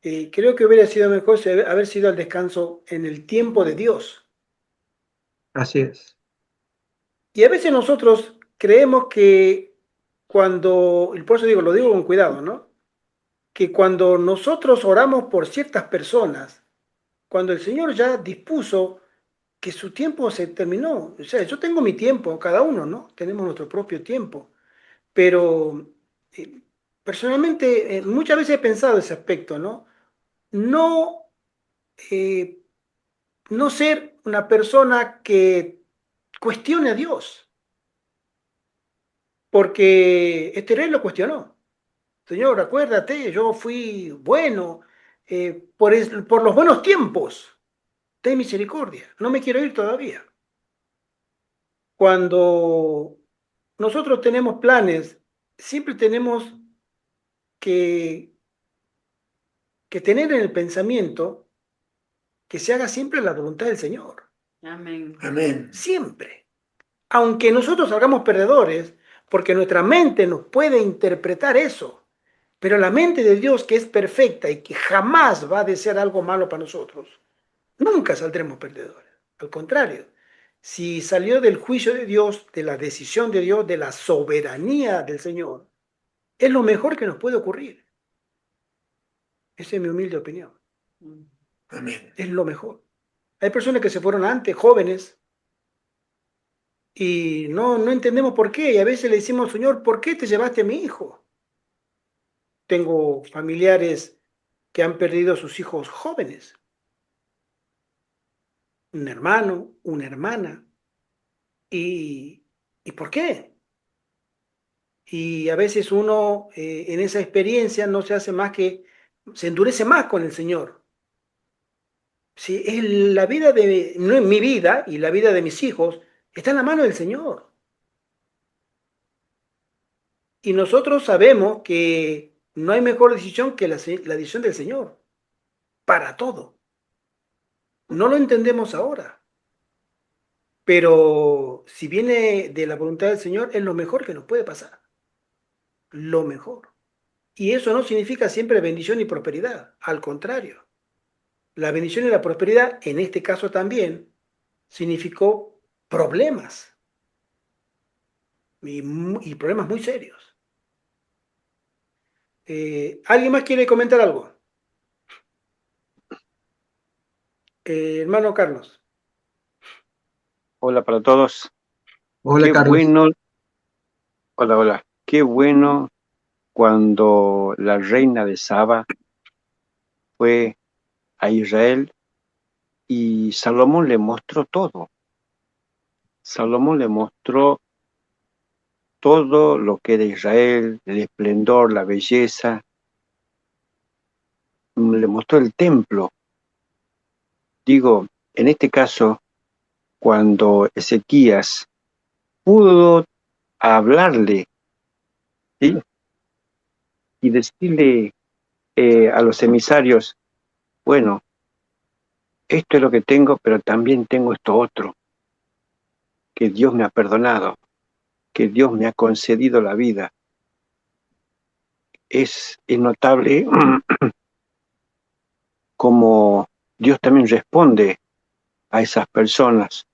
creo que hubiera sido mejor haber sido al descanso en el tiempo de Dios. Así es. Y a veces nosotros creemos que y por eso digo, lo digo con cuidado, ¿no? Que cuando nosotros oramos por ciertas personas, cuando el Señor ya dispuso que su tiempo se terminó, o sea, yo tengo mi tiempo, cada uno, ¿no? Tenemos nuestro propio tiempo, pero eh, personalmente muchas veces he pensado ese aspecto, ¿no? No, eh, no ser una persona que cuestione a Dios, porque este rey lo cuestionó. Señor, acuérdate, yo fui bueno por los buenos tiempos. Ten misericordia, no me quiero ir todavía. Cuando nosotros tenemos planes, siempre tenemos que, que tener en el pensamiento que se haga siempre la voluntad del Señor. Amén. Amén. Siempre. Aunque nosotros salgamos perdedores, porque nuestra mente nos puede interpretar eso, pero la mente de Dios, que es perfecta y que jamás va a desear algo malo para nosotros, nunca saldremos perdedores. Al contrario, si salió del juicio de Dios, de la decisión de Dios, de la soberanía del Señor, es lo mejor que nos puede ocurrir. Esa es mi humilde opinión. Amén. Es lo mejor. Hay personas que se fueron antes, jóvenes, y no entendemos por qué. Y a veces le decimos, Señor, ¿por qué te llevaste a mi hijo? Tengo familiares que han perdido a sus hijos jóvenes. Un hermano, una hermana. ¿Y por qué? Y a veces uno en esa experiencia no se hace más que, se endurece más con el Señor. Si es la vida no es mi vida y la vida de mis hijos, está en la mano del Señor. Y nosotros sabemos que no hay mejor decisión que la decisión del Señor, para todo. No lo entendemos ahora, pero si viene de la voluntad del Señor, es lo mejor que nos puede pasar. Lo mejor. Y eso no significa siempre bendición y prosperidad, al contrario. La bendición y la prosperidad, en este caso también, significó problemas y problemas muy serios. ¿Alguien más quiere comentar algo? Hermano Carlos. Hola para todos. Hola, Qué Carlos. bueno, hola. Qué bueno cuando la reina de Saba fue a Israel y Salomón le mostró todo. Salomón le mostró todo lo que era Israel, el esplendor, la belleza. Le mostró el templo. digo, en este caso, cuando Ezequías pudo hablarle, ¿sí? Y decirle a los emisarios, bueno, esto es lo que tengo, pero también tengo esto otro, que Dios me ha perdonado, que Dios me ha concedido la vida. Es notable cómo Dios también responde a esas personas.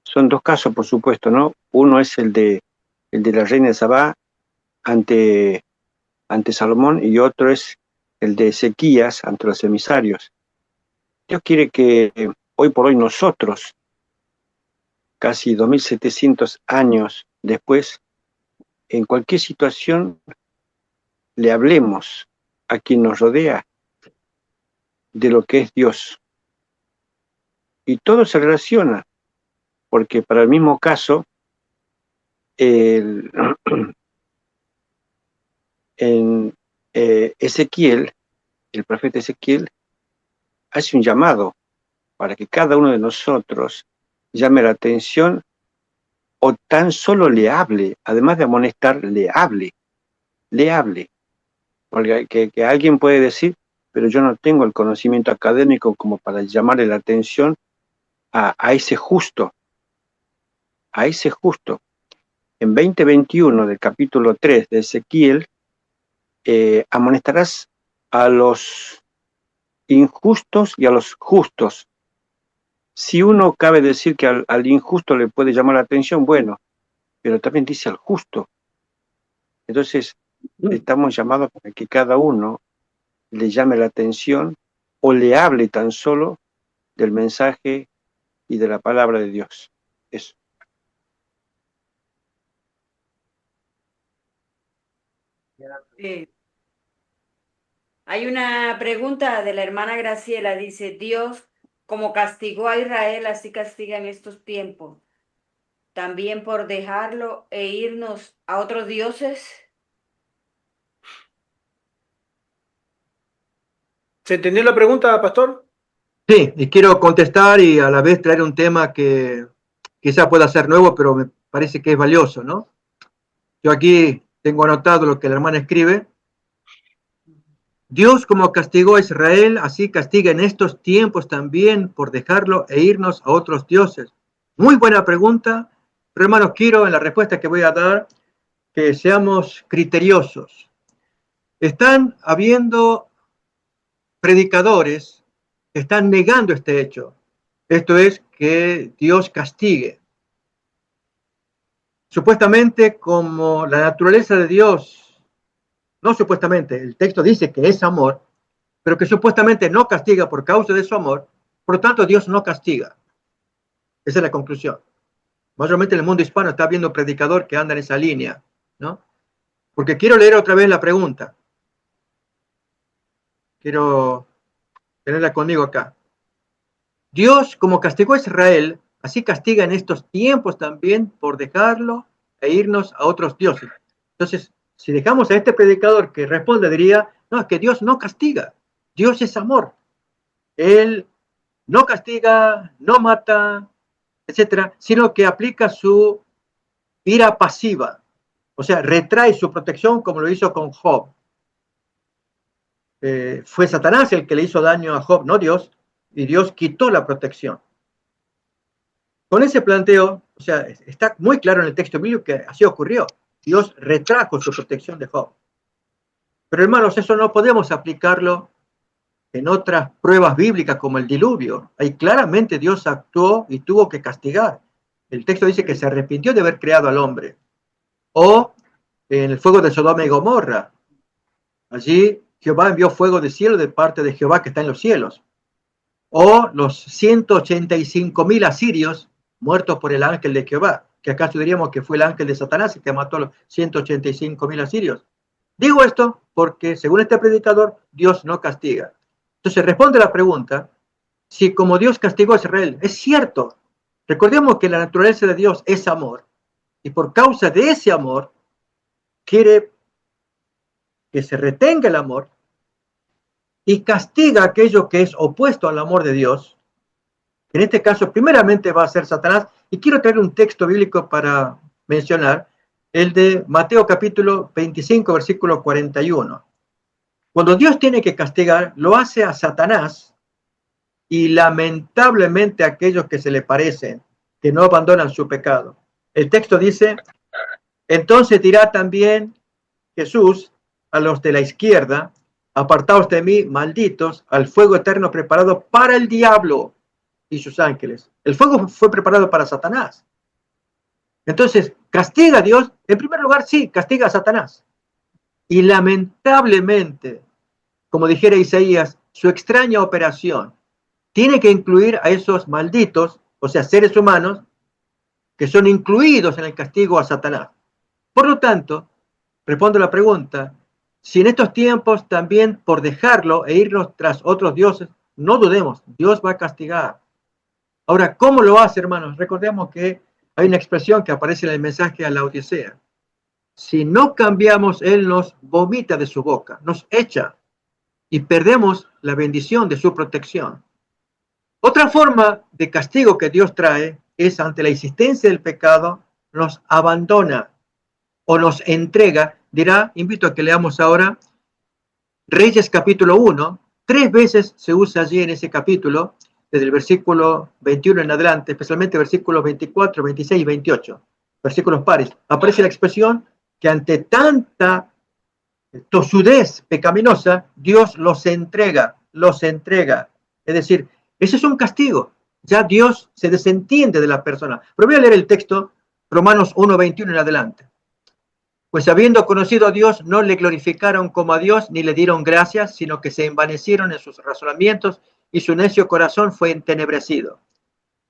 Son dos casos, por supuesto, ¿no? Uno es el de la reina de Sabá ante Salomón, y otro es el de Ezequías ante los emisarios. Dios quiere que hoy por hoy nosotros, casi 2700 años después, en cualquier situación le hablemos a quien nos rodea de lo que es Dios. Y todo se relaciona, porque para el mismo caso, Ezequiel, el profeta Ezequiel, hace un llamado para que cada uno de nosotros llame la atención o tan solo le hable, además de amonestar, le hable. Porque que alguien puede decir, pero yo no tengo el conocimiento académico como para llamarle la atención a ese justo. En 20:21 del capítulo 3 de Ezequiel, amonestarás a los injustos y a los justos. Si uno cabe decir que al injusto le puede llamar la atención, bueno, pero también dice al justo. Entonces, estamos llamados para que cada uno le llame la atención o le hable tan solo del mensaje y de la palabra de Dios. Eso. Sí. Hay una pregunta de la hermana Graciela, dice, Dios, como castigó a Israel, así castiga en estos tiempos, también por dejarlo e irnos a otros dioses. ¿Se entendió la pregunta, pastor? Sí, y quiero contestar y a la vez traer un tema que quizá pueda ser nuevo, pero me parece que es valioso, ¿no? Yo aquí tengo anotado lo que la hermana escribe. Dios, como castigó a Israel, así castiga en estos tiempos también por dejarlo e irnos a otros dioses. Muy buena pregunta, pero hermanos, quiero en la respuesta que voy a dar que seamos criteriosos. Están habiendo predicadores que están negando este hecho. Esto es que Dios castigue. Supuestamente, como la naturaleza de Dios, no supuestamente, el texto dice que es amor, pero que supuestamente no castiga por causa de su amor, por lo tanto Dios no castiga. Esa es la conclusión. Mayormente en el mundo hispano está habiendo predicador que anda en esa línea, ¿no? Porque quiero leer otra vez la pregunta. Quiero tenerla conmigo acá. Dios, como castigó a Israel, así castiga en estos tiempos también por dejarlo e irnos a otros dioses. Entonces, si dejamos a este predicador que responde, diría, no, es que Dios no castiga. Dios es amor. Él no castiga, no mata, etcétera, sino que aplica su ira pasiva. O sea, retrae su protección como lo hizo con Job. Fue Satanás el que le hizo daño a Job, no Dios, y Dios quitó la protección. Con ese planteo, o sea, está muy claro en el texto bíblico que así ocurrió. Dios retrajo su protección de Job. Pero hermanos, eso no podemos aplicarlo en otras pruebas bíblicas como el diluvio. Ahí claramente Dios actuó y tuvo que castigar. El texto dice que se arrepintió de haber creado al hombre. O en el fuego de Sodoma y Gomorra. Allí Jehová envió fuego del cielo de parte de Jehová que está en los cielos. O los 185,000 asirios muertos por el ángel de Jehová, que acaso diríamos que fue el ángel de Satanás el que mató a los 185,000 asirios. Digo esto porque, según este predicador, Dios no castiga. Entonces responde la pregunta, si como Dios castigó a Israel, es cierto. Recordemos que la naturaleza de Dios es amor, y por causa de ese amor, quiere que se retenga el amor, y castiga aquello que es opuesto al amor de Dios. En este caso, primeramente va a ser Satanás. Y quiero traer un texto bíblico para mencionar, el de Mateo capítulo 25, versículo 41. Cuando Dios tiene que castigar, lo hace a Satanás y lamentablemente a aquellos que se le parecen, que no abandonan su pecado. El texto dice, entonces dirá también Jesús a los de la izquierda, apartaos de mí, malditos, al fuego eterno preparado para el diablo y sus ángeles. El fuego fue preparado para Satanás. Entonces, ¿castiga a Dios? En primer lugar, sí, castiga a Satanás. Y lamentablemente, como dijera Isaías, su extraña operación tiene que incluir a esos malditos, o sea, seres humanos, que son incluidos en el castigo a Satanás. Por lo tanto, respondo la pregunta, si en estos tiempos también por dejarlo e irnos tras otros dioses, no dudemos, Dios va a castigar. Ahora, ¿cómo lo hace, hermanos? Recordemos que hay una expresión que aparece en el mensaje a la Odisea. Si no cambiamos, Él nos vomita de su boca, nos echa y perdemos la bendición de su protección. Otra forma de castigo que Dios trae es ante la existencia del pecado, nos abandona o nos entrega. Dirá, invito a que leamos ahora Reyes capítulo 1, 3 veces se usa allí en ese capítulo, desde el versículo 21 en adelante, especialmente versículos 24, 26 y 28, versículos pares. Aparece la expresión que ante tanta tosudez pecaminosa, Dios los entrega. Es decir, ese es un castigo. Ya Dios se desentiende de la persona. Pero voy a leer el texto, Romanos 1, 21 en adelante. Pues habiendo conocido a Dios, no le glorificaron como a Dios, ni le dieron gracias, sino que se envanecieron en sus razonamientos, y su necio corazón fue entenebrecido.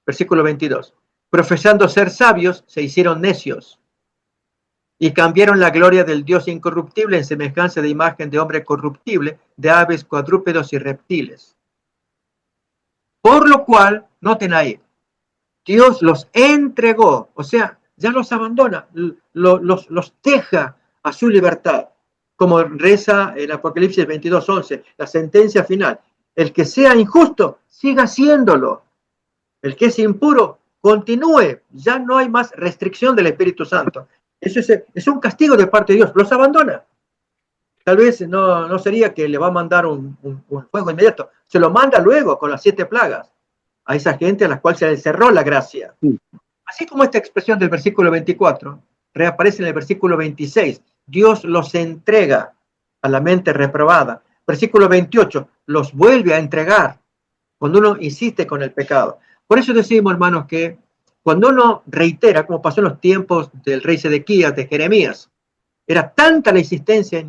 Versículo 22. Profesando ser sabios, se hicieron necios, y cambiaron la gloria del Dios incorruptible en semejanza de imagen de hombre corruptible, de aves, cuadrúpedos y reptiles. Por lo cual, noten ahí, Dios los entregó, o sea, ya los abandona, los deja a su libertad, como reza en Apocalipsis 22:11, la sentencia final. El que sea injusto, siga haciéndolo. El que es impuro, continúe. Ya no hay más restricción del Espíritu Santo. Eso es un castigo de parte de Dios, los abandona. Tal vez no sería que le va a mandar un fuego inmediato, se lo manda luego con las 7 plagas a esa gente a la cual se le cerró la gracia. Así como esta expresión del versículo 24 reaparece en el versículo 26, Dios los entrega a la mente reprobada. Versículo 28, los vuelve a entregar cuando uno insiste con el pecado. Por eso decimos, hermanos, que cuando uno reitera, como pasó en los tiempos del rey Sedequías, de Jeremías, era tanta la insistencia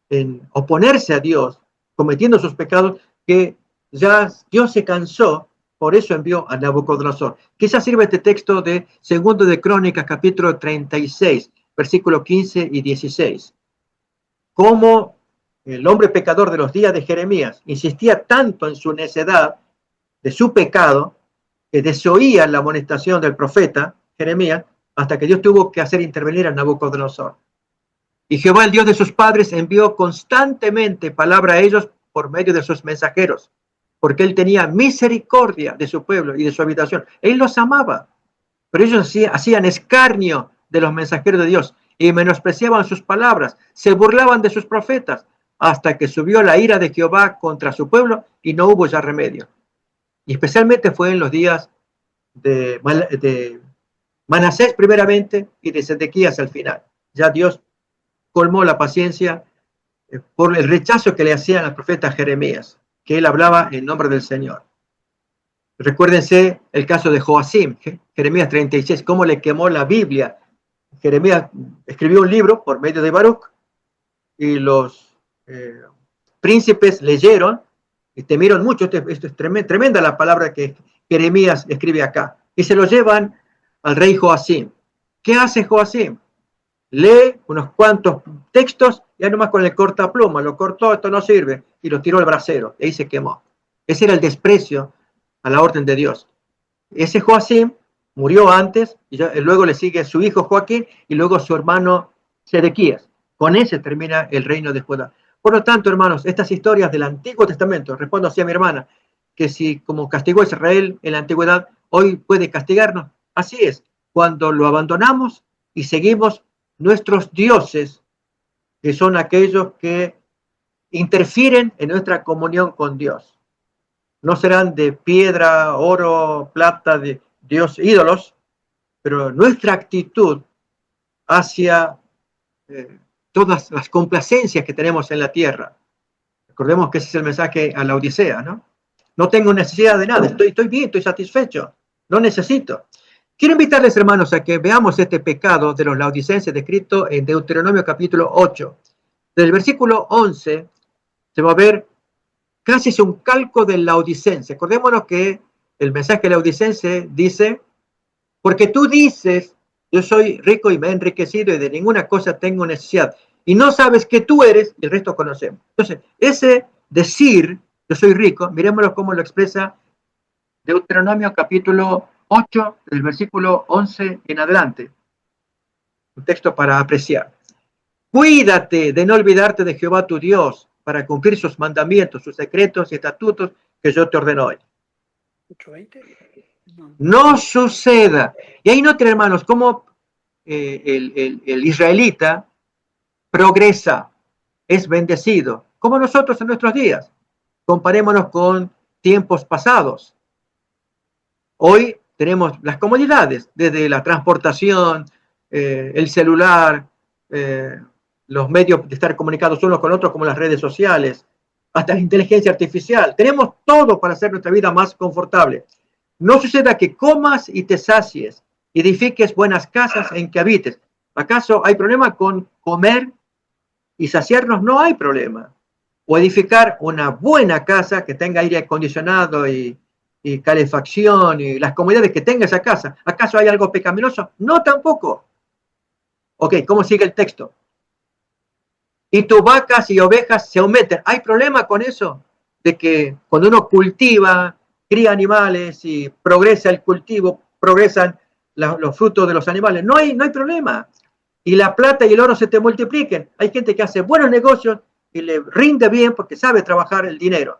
en oponerse a Dios, cometiendo sus pecados, que ya Dios se cansó, por eso envió a Nabucodonosor. Quizás sirva este texto de 2 de Crónicas, capítulo 36, versículos 15 y 16. Como el hombre pecador de los días de Jeremías insistía tanto en su necedad de su pecado, que desoía la amonestación del profeta Jeremías, hasta que Dios tuvo que hacer intervenir a Nabucodonosor. Y Jehová, el Dios de sus padres, envió constantemente palabra a ellos por medio de sus mensajeros, porque él tenía misericordia de su pueblo y de su habitación. Él los amaba, pero ellos hacían escarnio de los mensajeros de Dios y menospreciaban sus palabras, se burlaban de sus profetas, hasta que subió la ira de Jehová contra su pueblo y no hubo ya remedio. Y especialmente fue en los días de Manasés primeramente y de Sedequías al final. Ya Dios colmó la paciencia por el rechazo que le hacían al profeta Jeremías, que él hablaba en nombre del Señor. Recuérdense el caso de Joacim, Jeremías 36, cómo le quemó la Biblia. Jeremías escribió un libro por medio de Baruch y los príncipes leyeron y temieron mucho. Esto es tremenda la palabra que Jeremías escribe acá. Y se lo llevan al rey Joacim. ¿Qué hace Joacim? Lee unos cuantos textos y ya nomás con el cortapluma lo cortó, esto no sirve, y lo tiró al brasero, y ahí se quemó. Ese era el desprecio a la orden de Dios. Ese Joacim murió antes, y luego le sigue su hijo Joaquín, y luego su hermano Sedequías. Con ese termina el reino de Judá. Por lo tanto, hermanos, estas historias del Antiguo Testamento, respondo así a mi hermana, que si como castigó a Israel en la antigüedad, hoy puede castigarnos. Así es, cuando lo abandonamos y seguimos nuestros dioses, que son aquellos que interfieren en nuestra comunión con Dios. No serán de piedra, oro, plata, de Dios, ídolos, pero nuestra actitud hacia todas las complacencias que tenemos en la tierra. Recordemos que ese es el mensaje a la Odisea, ¿no? No tengo necesidad de nada, estoy bien, estoy satisfecho, no necesito. Quiero invitarles, hermanos, a que veamos este pecado de los laodicenses descrito en Deuteronomio capítulo 8. Del versículo 11 se va a ver casi es un calco del laodicense. Acordémonos que el mensaje laodicense dice, porque tú dices, yo soy rico y me he enriquecido y de ninguna cosa tengo necesidad. Y no sabes que tú eres, y el resto conocemos. Entonces, ese decir, yo soy rico, miremoslo cómo lo expresa Deuteronomio capítulo 8, del versículo 11 en adelante. Un texto para apreciar. Cuídate de no olvidarte de Jehová tu Dios para cumplir sus mandamientos, sus decretos y estatutos que yo te ordeno hoy. 8:20. No suceda. Y ahí noten, hermanos, cómo el israelita progresa, es bendecido, como nosotros en nuestros días. Comparémonos con tiempos pasados. Hoy tenemos las comodidades, desde la transportación, el celular, los medios de estar comunicados unos con otros como las redes sociales, hasta la inteligencia artificial. Tenemos todo para hacer nuestra vida más confortable. No suceda que comas y te sacies, y edifiques buenas casas en que habites. ¿Acaso hay problema con comer y saciarnos? No hay problema. O edificar una buena casa que tenga aire acondicionado y calefacción y las comodidades que tenga esa casa. ¿Acaso hay algo pecaminoso? No, tampoco. Ok, ¿cómo sigue el texto? Y tus vacas y ovejas se aumenten. ¿Hay problema con eso? De que cuando uno cultiva, cría animales y progresa el cultivo, progresan los frutos de los animales. No hay problema. Y la plata y el oro se te multipliquen. Hay gente que hace buenos negocios y le rinde bien porque sabe trabajar el dinero.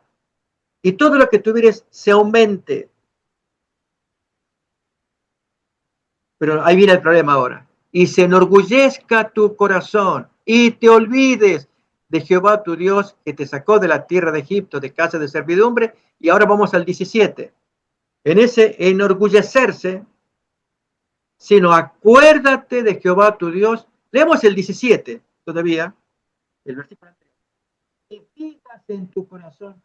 Y todo lo que tuvieres se aumente. Pero ahí viene el problema ahora. Y se enorgullezca tu corazón y te olvides de Jehová tu Dios que te sacó de la tierra de Egipto, de casa de servidumbre. Y ahora vamos al 17. En ese enorgullecerse, sino acuérdate de Jehová tu Dios. Leemos el 17 todavía, el versículo 3. Y fijas en tu corazón,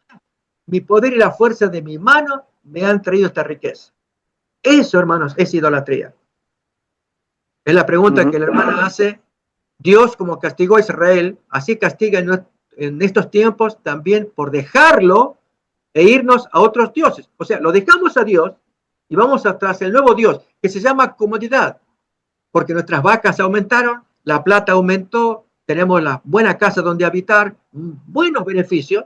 mi poder y la fuerza de mi mano me han traído esta riqueza. Eso, hermanos, es idolatría. Es la pregunta que la hermana hace. Dios, como castigó a Israel, así castiga en estos tiempos también por dejarlo e irnos a otros dioses. O sea, lo dejamos a Dios y vamos atrás el nuevo Dios, que se llama comodidad, porque nuestras vacas aumentaron, la plata aumentó, tenemos la buena casa donde habitar, buenos beneficios,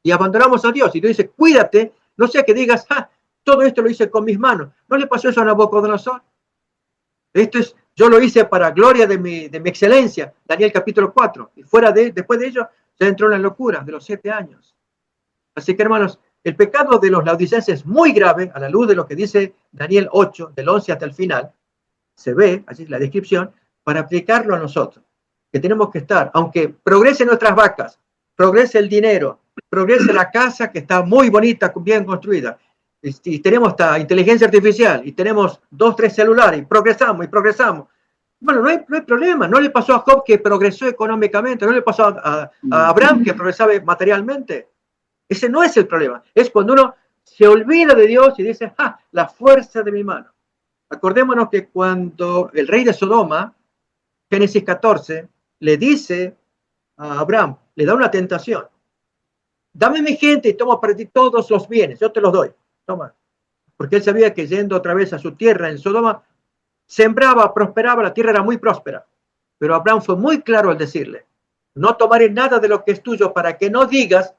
y abandonamos a Dios. Y Dios dice, cuídate, no sea que digas, todo esto lo hice con mis manos. ¿No le pasó eso a Nabucodonosor? Yo lo hice para gloria de mi excelencia, Daniel capítulo 4. Y después de ello, ya entró en la locura de los 7 años. Así que, hermanos, el pecado de los laodicenses es muy grave, a la luz de lo que dice Daniel 8, del 11 hasta el final. Se ve, así es la descripción, para aplicarlo a nosotros. Que tenemos que estar, aunque progresen nuestras vacas, progrese el dinero, progrese la casa que está muy bonita, bien construida, y tenemos esta inteligencia artificial, y tenemos 2, 3 celulares, y progresamos. Bueno, no hay problema. No le pasó a Job que progresó económicamente, no le pasó a Abraham que progresaba materialmente. Ese no es el problema. Es cuando uno se olvida de Dios y dice, la fuerza de mi mano. Acordémonos que cuando el rey de Sodoma, Génesis 14, le dice a Abraham, le da una tentación. Dame mi gente y toma para ti todos los bienes, yo te los doy. Toma. Porque él sabía que yendo otra vez a su tierra en Sodoma, sembraba, prosperaba, la tierra era muy próspera. Pero Abraham fue muy claro al decirle, no tomaré nada de lo que es tuyo para que no digas,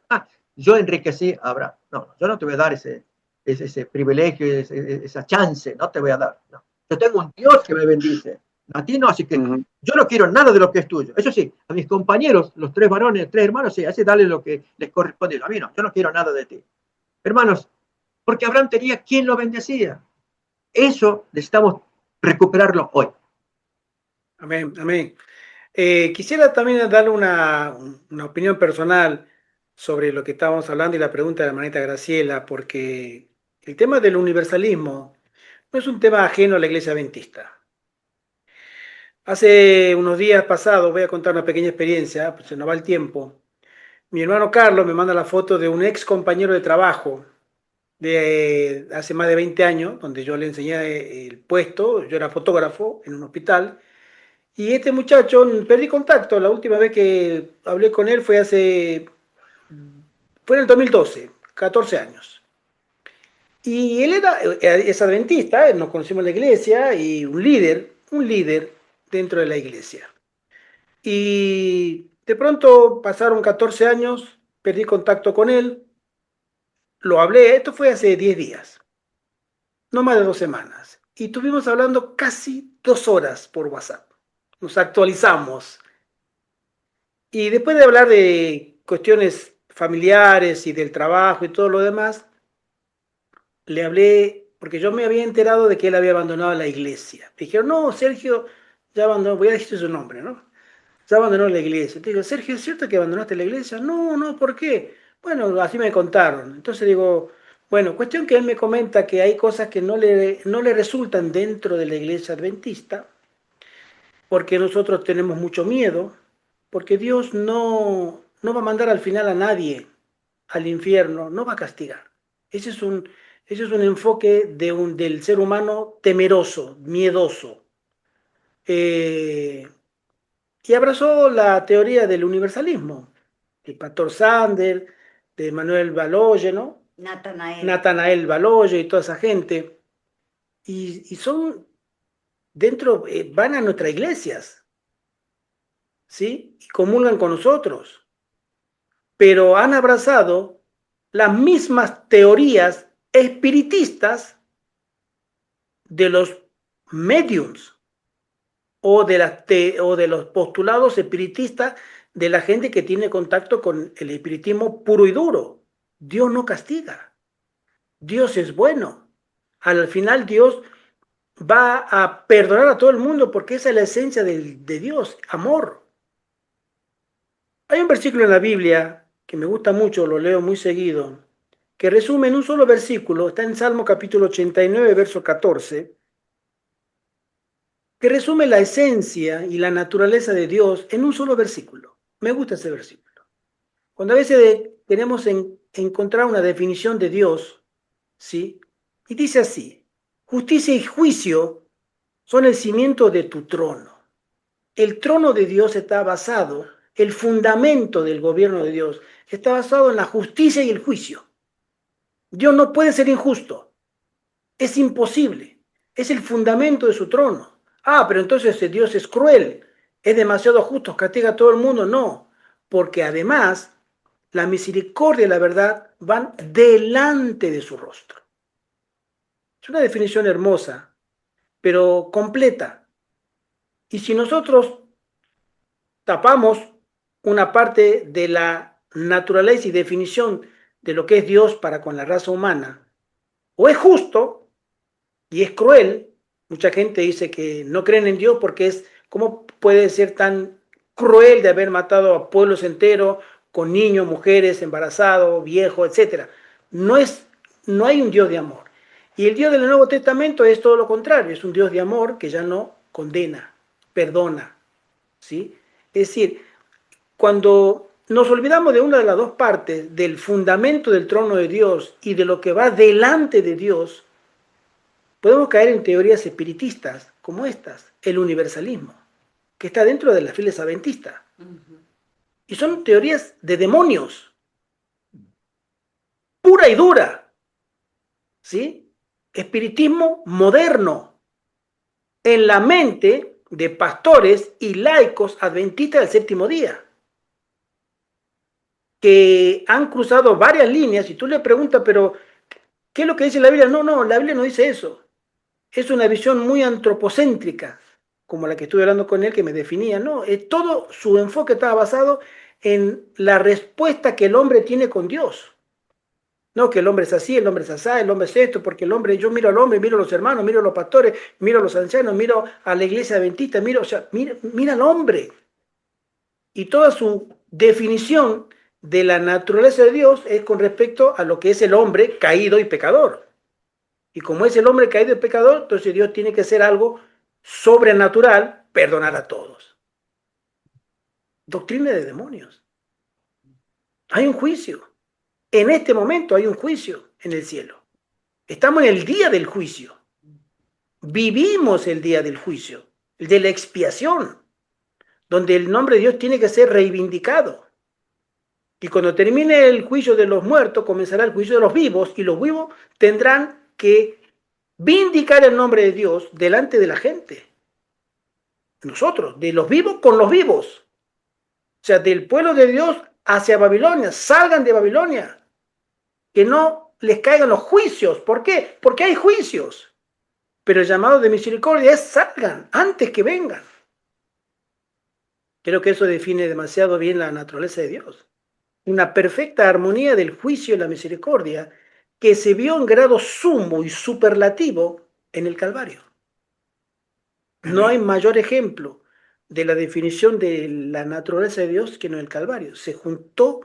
yo enriquecí a Abraham. No, yo no te voy a dar ese privilegio, esa chance, no te voy a dar. No. Yo tengo un Dios que me bendice. A ti no, así que Ujú. yo no quiero nada de lo que es tuyo. Eso sí, a mis compañeros, los 3 varones, 3 hermanos, sí, así dale lo que les corresponde. A mí no, yo no quiero nada de ti. Hermanos, porque Abraham tenía quien lo bendecía. Eso necesitamos recuperarlo hoy. Amén, amén. Quisiera también darle una opinión personal sobre lo que estábamos hablando y la pregunta de la hermanita Graciela, porque el tema del universalismo no es un tema ajeno a la iglesia adventista. Hace unos días pasados, voy a contar una pequeña experiencia, pues se nos va el tiempo. Mi hermano Carlos me manda la foto de un ex compañero de trabajo de hace más de 20 años, donde yo le enseñé el puesto, yo era fotógrafo en un hospital. Y este muchacho, perdí contacto, la última vez que hablé con él fue en el 2012, 14 años. Y él es adventista, nos conocimos en la iglesia y un líder dentro de la iglesia. Y de pronto pasaron 14 años, perdí contacto con él, lo hablé, esto fue hace 10 días, no más de 2 semanas. Y estuvimos hablando casi 2 horas por WhatsApp. Nos actualizamos. Y después de hablar de cuestiones familiares y del trabajo y todo lo demás, le hablé, porque yo me había enterado de que él había abandonado la iglesia. Me dijeron, no, Sergio, ya abandonó, voy a decir su nombre, ¿no? Ya abandonó la iglesia. Te digo, Sergio, ¿es cierto que abandonaste la iglesia? No, no, ¿por qué? Bueno, así me contaron. Entonces digo, bueno, cuestión que él me comenta que hay cosas que no le resultan dentro de la iglesia adventista, porque nosotros tenemos mucho miedo, porque Dios no va a mandar al final a nadie al infierno, no va a castigar. Ese es un enfoque del ser humano temeroso, miedoso. Eh, y abrazó la teoría del universalismo, de Pastor Sander, de Manuel Baloye, ¿no? Natanael Baloye y toda esa gente. Y son van a nuestras iglesias, ¿sí? Y comulgan con nosotros, pero han abrazado las mismas teorías espiritistas de los mediums o de los postulados espiritistas de la gente que tiene contacto con el espiritismo puro y duro. Dios no castiga, Dios es bueno. Al final Dios va a perdonar a todo el mundo porque esa es la esencia de Dios, amor. Hay un versículo en la Biblia que me gusta mucho, lo leo muy seguido, que resume en un solo versículo, está en Salmo capítulo 89, verso 14, que resume la esencia y la naturaleza de Dios en un solo versículo. Me gusta ese versículo. Cuando a veces queremos encontrar una definición de Dios, ¿sí? Y dice así, justicia y juicio son el cimiento de tu trono. El trono de Dios está basado, el fundamento del gobierno de Dios está basado en la justicia y el juicio. Dios no puede ser injusto, es imposible, es el fundamento de su trono. Ah, pero entonces Dios es cruel, es demasiado justo, castiga a todo el mundo. No, porque además la misericordia y la verdad van delante de su rostro. Es una definición hermosa, pero completa. Y si nosotros tapamos una parte de la naturaleza y definición de lo que es Dios para con la raza humana, o es justo y es cruel. Mucha gente dice que no creen en Dios porque ¿cómo puede ser tan cruel de haber matado a pueblos enteros con niños, mujeres, embarazados, viejos, etcétera? No hay un Dios de amor. Y el Dios del Nuevo Testamento es todo lo contrario, es un Dios de amor que ya no condena, perdona, ¿sí? Es decir, cuando nos olvidamos de una de las dos partes, del fundamento del trono de Dios y de lo que va delante de Dios, podemos caer en teorías espiritistas como estas, el universalismo, que está dentro de las filas adventistas. Y son teorías de demonios, pura y dura, ¿sí? Espiritismo moderno, en la mente de pastores y laicos adventistas del séptimo día, que han cruzado varias líneas y tú le preguntas, pero ¿qué es lo que dice la Biblia? No, la Biblia no dice eso. Es una visión muy antropocéntrica, como la que estuve hablando con él, que me definía, no, todo su enfoque estaba basado en la respuesta que el hombre tiene con Dios. No, que el hombre es así, el hombre es así, el hombre es esto, porque el hombre, yo miro al hombre, miro a los hermanos, miro a los pastores, miro a los ancianos, miro a la iglesia adventista, miro, o sea, mira al hombre. Y toda su definición de la naturaleza de Dios es con respecto a lo que es el hombre caído y pecador. Y como es el hombre caído y pecador, entonces Dios tiene que hacer algo sobrenatural, perdonar a todos. Doctrina de demonios. Hay un juicio. En este momento hay un juicio en el cielo. Estamos en el día del juicio. Vivimos el día del juicio, el de la expiación, donde el nombre de Dios tiene que ser reivindicado. Y cuando termine el juicio de los muertos, comenzará el juicio de los vivos, y los vivos tendrán que vindicar el nombre de Dios delante de la gente. Nosotros, de los vivos con los vivos. O sea, del pueblo de Dios hacia Babilonia, salgan de Babilonia. Que no les caigan los juicios. ¿Por qué? Porque hay juicios. Pero el llamado de misericordia es salgan antes que vengan. Creo que eso define demasiado bien la naturaleza de Dios. Una perfecta armonía del juicio y la misericordia que se vio en grado sumo y superlativo en el Calvario. No hay mayor ejemplo de la definición de la naturaleza de Dios que en el Calvario. Se juntó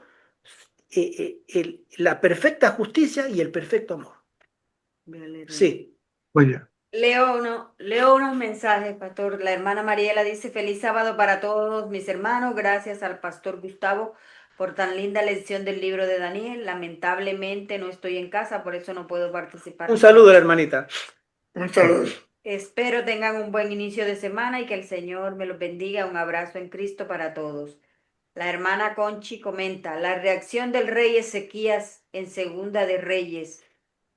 la perfecta justicia y el perfecto amor. Sí. Muy bien. Leo unos mensajes, pastor. La hermana Mariela dice: feliz sábado para todos mis hermanos. Gracias al pastor Gustavo por tan linda lección del libro de Daniel. Lamentablemente no estoy en casa, por eso no puedo participar. Un saludo a la hermanita. Un saludo. Espero tengan un buen inicio de semana y que el Señor me los bendiga. Un abrazo en Cristo para todos. La hermana Conchi comenta: la reacción del rey Ezequías en Segunda de Reyes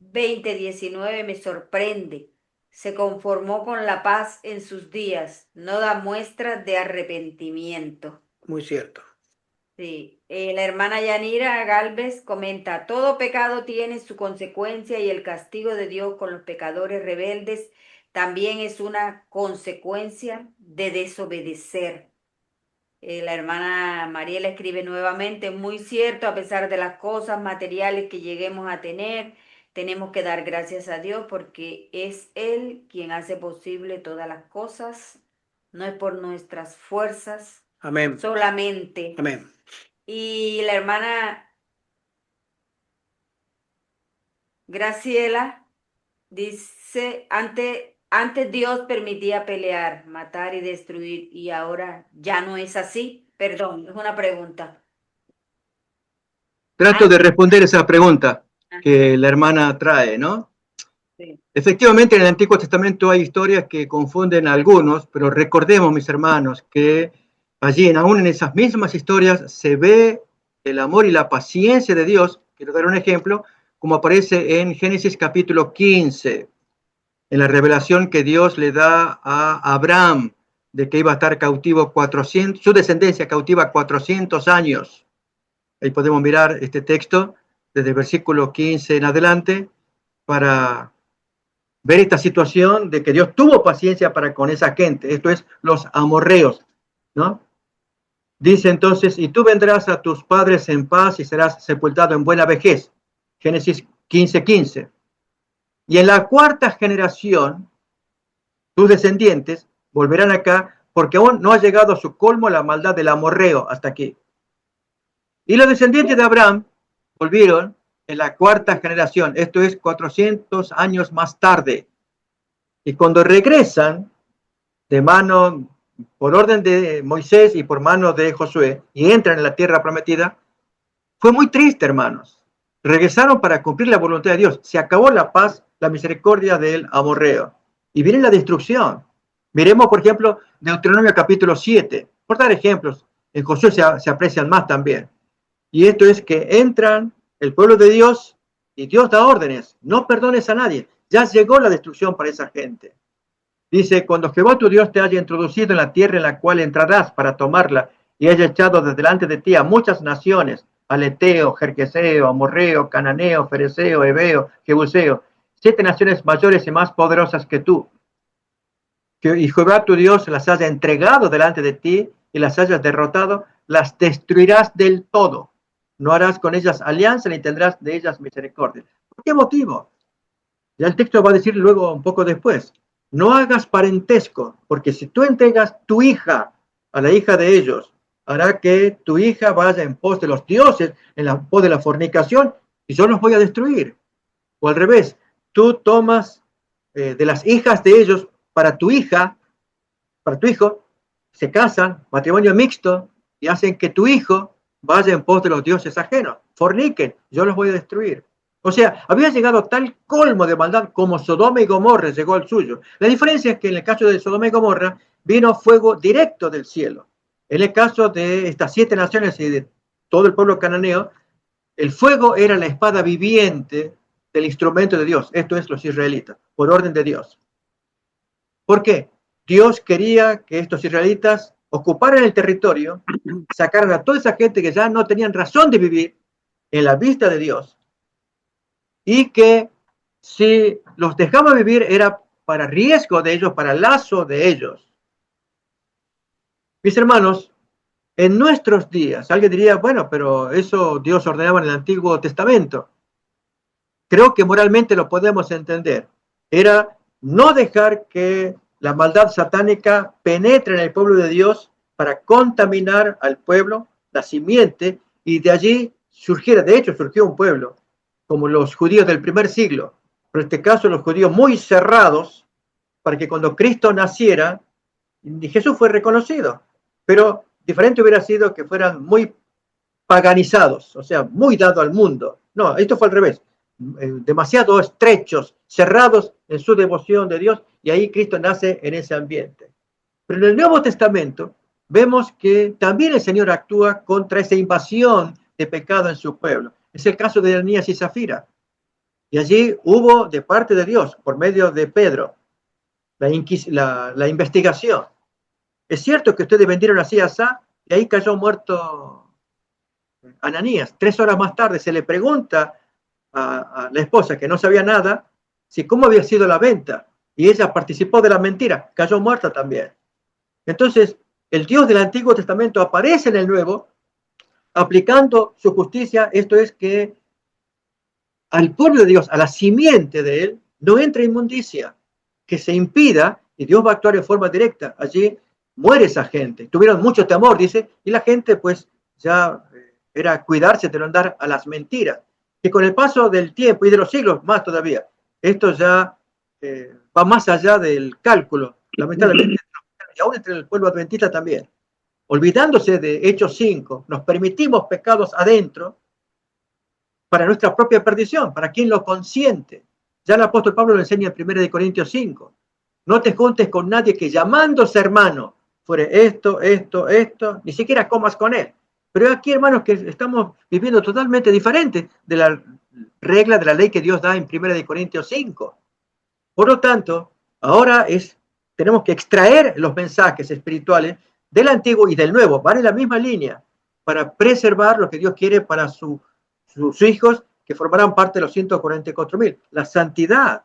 20:19 me sorprende. Se conformó con la paz en sus días, no da muestras de arrepentimiento. Muy cierto. Sí. La hermana Yanira Galvez comenta: todo pecado tiene su consecuencia y el castigo de Dios con los pecadores rebeldes también es una consecuencia de desobedecer. La hermana Mariela escribe nuevamente: muy cierto, a pesar de las cosas materiales que lleguemos a tener, tenemos que dar gracias a Dios porque es Él quien hace posible todas las cosas, no es por nuestras fuerzas. Amén. Solamente. Amén. Y la hermana Graciela dice: antes Dios permitía pelear, matar y destruir, y ahora ya no es así. Perdón, es una pregunta. Trato de responder esa pregunta que la hermana trae, ¿no? Sí. Efectivamente, en el Antiguo Testamento hay historias que confunden a algunos, pero recordemos, mis hermanos, que allí, aún en esas mismas historias, se ve el amor y la paciencia de Dios. Quiero dar un ejemplo, como aparece en Génesis capítulo 15, en la revelación que Dios le da a Abraham, de que iba a estar cautivo 400, su descendencia cautiva 400 años. Ahí podemos mirar este texto desde el versículo 15 en adelante para ver esta situación de que Dios tuvo paciencia para con esa gente. Esto es los amorreos, ¿no? Dice entonces: y tú vendrás a tus padres en paz y serás sepultado en buena vejez. Génesis 15:15. Y en la cuarta generación, tus descendientes volverán acá porque aún no ha llegado a su colmo la maldad del amorreo. Hasta aquí. Y los descendientes de Abraham volvieron en la cuarta generación, esto es 400 años más tarde. Y cuando regresan de mano, por orden de Moisés y por mano de Josué, y entran en la tierra prometida, fue muy triste, hermanos. Regresaron para cumplir la voluntad de Dios. Se acabó la paz, la misericordia del amorreo. Y viene la destrucción. Miremos, por ejemplo, Deuteronomio capítulo 7. Por dar ejemplos, en Josué se aprecian más también. Y esto es que entran el pueblo de Dios y Dios da órdenes. No perdones a nadie. Ya llegó la destrucción para esa gente. Dice: cuando Jehová tu Dios te haya introducido en la tierra en la cual entrarás para tomarla y haya echado de delante de ti a muchas naciones, al Eteo, Jerqueseo, Amorreo, Cananeo, Fereceo, Heveo, Jebuseo, 7 naciones mayores y más poderosas que tú y Jehová tu Dios las haya entregado delante de ti y las hayas derrotado, las destruirás del todo. No harás con ellas alianza ni tendrás de ellas misericordia. ¿Por qué motivo? Ya el texto va a decir luego un poco después. No hagas parentesco, porque si tú entregas tu hija a la hija de ellos, hará que tu hija vaya en pos de los dioses, en la pos de la fornicación, y yo los voy a destruir. O al revés, tú tomas de las hijas de ellos para tu hija, para tu hijo, se casan, matrimonio mixto, y hacen que tu hijo vaya en pos de los dioses ajenos, forniquen, yo los voy a destruir. O sea, había llegado tal colmo de maldad como Sodoma y Gomorra llegó al suyo. La diferencia es que en el caso de Sodoma y Gomorra vino fuego directo del cielo. En el caso de estas 7 naciones y de todo el pueblo cananeo, el fuego era la espada viviente del instrumento de Dios, esto es los israelitas, por orden de Dios. ¿Por qué? Dios quería que estos israelitas ocuparan el territorio, sacaran a toda esa gente que ya no tenían razón de vivir en la vista de Dios, y que si los dejaba vivir era para riesgo de ellos, para lazo de ellos. Mis hermanos, en nuestros días, alguien diría, bueno, pero eso Dios ordenaba en el Antiguo Testamento. Creo que moralmente lo podemos entender. Era no dejar que la maldad satánica penetre en el pueblo de Dios para contaminar al pueblo, la simiente, y de allí surgiera, de hecho surgió un pueblo, como los judíos del primer siglo, pero en este caso los judíos muy cerrados, para que cuando Cristo naciera, Jesús fue reconocido, pero diferente hubiera sido que fueran muy paganizados, o sea, muy dado al mundo. No, esto fue al revés, demasiado estrechos, cerrados en su devoción de Dios, y ahí Cristo nace en ese ambiente. Pero en el Nuevo Testamento vemos que también el Señor actúa contra esa invasión de pecado en su pueblo. Es el caso de Ananías y Zafira. Y allí hubo de parte de Dios, por medio de Pedro, la investigación. Es cierto que ustedes vendieron así a Asá, y ahí cayó muerto Ananías. 3 horas más tarde se le pregunta a la esposa, que no sabía nada, si cómo había sido la venta. Y ella participó de la mentira, cayó muerta también. Entonces, el Dios del Antiguo Testamento aparece en el Nuevo, aplicando su justicia, esto es que al pueblo de Dios, a la simiente de él, no entra inmundicia, que se impida, y Dios va a actuar en forma directa. Allí muere esa gente. Tuvieron mucho temor, dice, y la gente pues ya era cuidarse de no andar a las mentiras. Que con el paso del tiempo y de los siglos más todavía, esto ya va más allá del cálculo, lamentablemente, y aún entre el pueblo adventista también. Olvidándose de Hechos 5, nos permitimos pecados adentro para nuestra propia perdición, para quien lo consiente. Ya el apóstol Pablo lo enseña en 1 Corintios 5. No te juntes con nadie que llamándose hermano fuere esto, ni siquiera comas con él. Pero aquí, hermanos, que estamos viviendo totalmente diferente de la regla de la ley que Dios da en 1 Corintios 5. Por lo tanto, ahora tenemos que extraer los mensajes espirituales del Antiguo y del Nuevo, van en la misma línea, para preservar lo que Dios quiere para sus hijos que formarán parte de los 144.000. La santidad,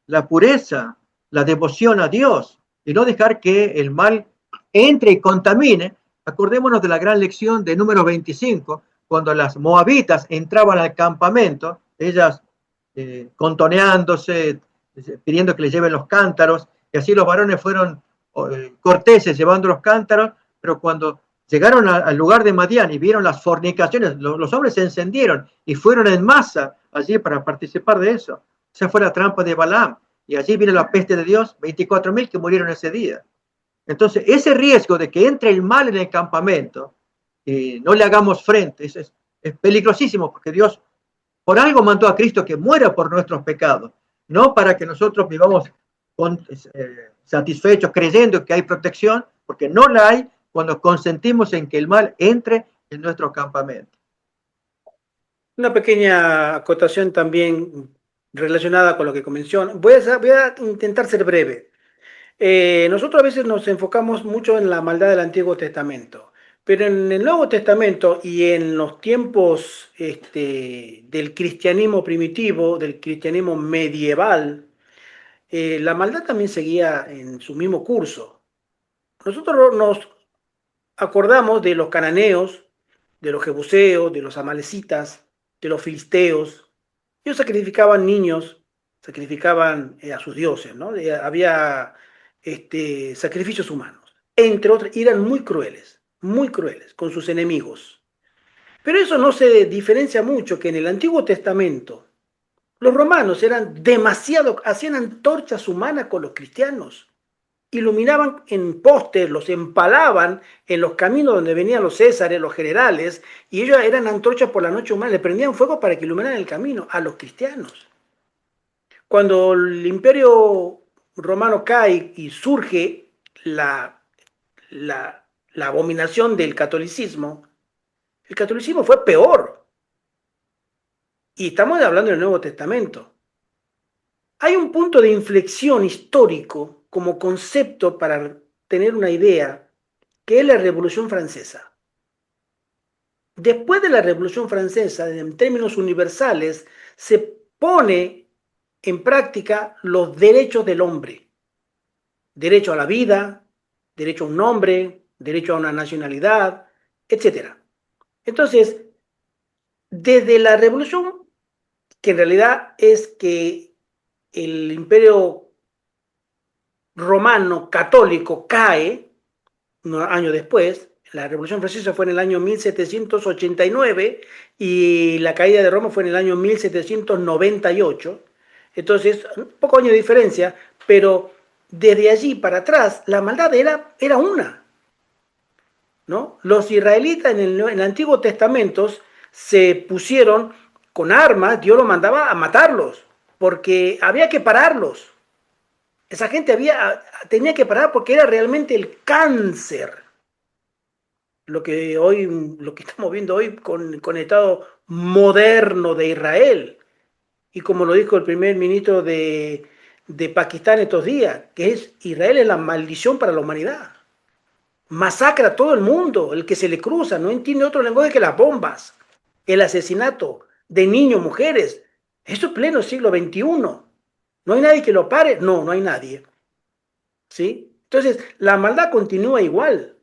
la pureza, la devoción a Dios, y no dejar que el mal entre y contamine. Acordémonos de la gran lección de número 25, cuando las moabitas entraban al campamento, ellas contoneándose, pidiendo que les lleven los cántaros, y así los varones fueron corteses llevando los cántaros, pero cuando llegaron al lugar de Madián y vieron las fornicaciones, los hombres se encendieron y fueron en masa allí para participar de eso. Esa fue la trampa de Balaam, y allí viene la peste de Dios, 24.000 que murieron ese día. Entonces, ese riesgo de que entre el mal en el campamento y no le hagamos frente, es peligrosísimo, porque Dios por algo mandó a Cristo que muera por nuestros pecados, no para que nosotros vivamos satisfechos creyendo que hay protección, porque no la hay cuando consentimos en que el mal entre en nuestro campamento. Una pequeña acotación también relacionada con lo que comenzó. Voy a intentar ser breve. Nosotros a veces nos enfocamos mucho en la maldad del Antiguo Testamento, pero en el Nuevo Testamento y en los tiempos del cristianismo primitivo, del cristianismo medieval, la maldad también seguía en su mismo curso. Nosotros nos acordamos de los cananeos, de los jebuseos, de los amalecitas, de los filisteos. Ellos sacrificaban niños, sacrificaban a sus dioses, ¿no? Había sacrificios humanos, entre otros, y eran muy crueles con sus enemigos. Pero eso no se diferencia mucho que en el Antiguo Testamento los romanos eran demasiado, hacían antorchas humanas con los cristianos, iluminaban en postes, los empalaban en los caminos donde venían los césares, los generales, y ellos eran antorchas por la noche humana, le prendían fuego para que iluminaran el camino a los cristianos. Cuando el imperio romano cae y surge la abominación del catolicismo, el catolicismo fue peor. Y estamos hablando del Nuevo Testamento. Hay un punto de inflexión histórico como concepto para tener una idea, que es la Revolución Francesa. Después de la Revolución Francesa, en términos universales, se pone en práctica los derechos del hombre. Derecho a la vida, derecho a un nombre, derecho a una nacionalidad, etc. Entonces, desde la Revolución, que en realidad es que el imperio romano católico cae, unos años después, la Revolución Francesa fue en el año 1789 y la caída de Roma fue en el año 1798. Entonces, un poco año de diferencia, pero desde allí para atrás la maldad era una, ¿no? Los israelitas en el Antiguo Testamento se pusieron con armas, Dios los mandaba a matarlos, porque había que pararlos. Esa gente tenía que parar porque era realmente el cáncer. Lo que estamos viendo hoy con el Estado moderno de Israel. Y como lo dijo el primer ministro de Pakistán estos días, que Israel es la maldición para la humanidad. Masacra a todo el mundo, el que se le cruza, no entiende otro lenguaje que las bombas, el asesinato de niños, mujeres. Esto es pleno siglo XXI. ¿No hay nadie que lo pare? No hay nadie. ¿Sí? Entonces, la maldad continúa igual.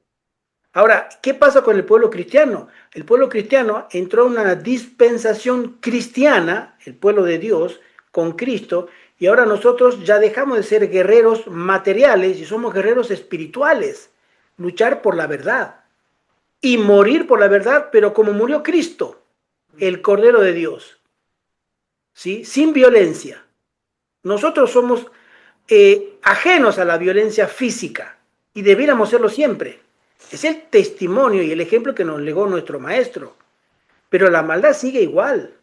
Ahora, ¿qué pasa con el pueblo cristiano? El pueblo cristiano entró en una dispensación cristiana, el pueblo de Dios, con Cristo, y ahora nosotros ya dejamos de ser guerreros materiales y somos guerreros espirituales. Luchar por la verdad y morir por la verdad, pero como murió Cristo, el Cordero de Dios, ¿sí? Sin violencia. Nosotros somos ajenos a la violencia física y debiéramos serlo siempre. Es el testimonio y el ejemplo que nos legó nuestro maestro. Pero la maldad sigue igual.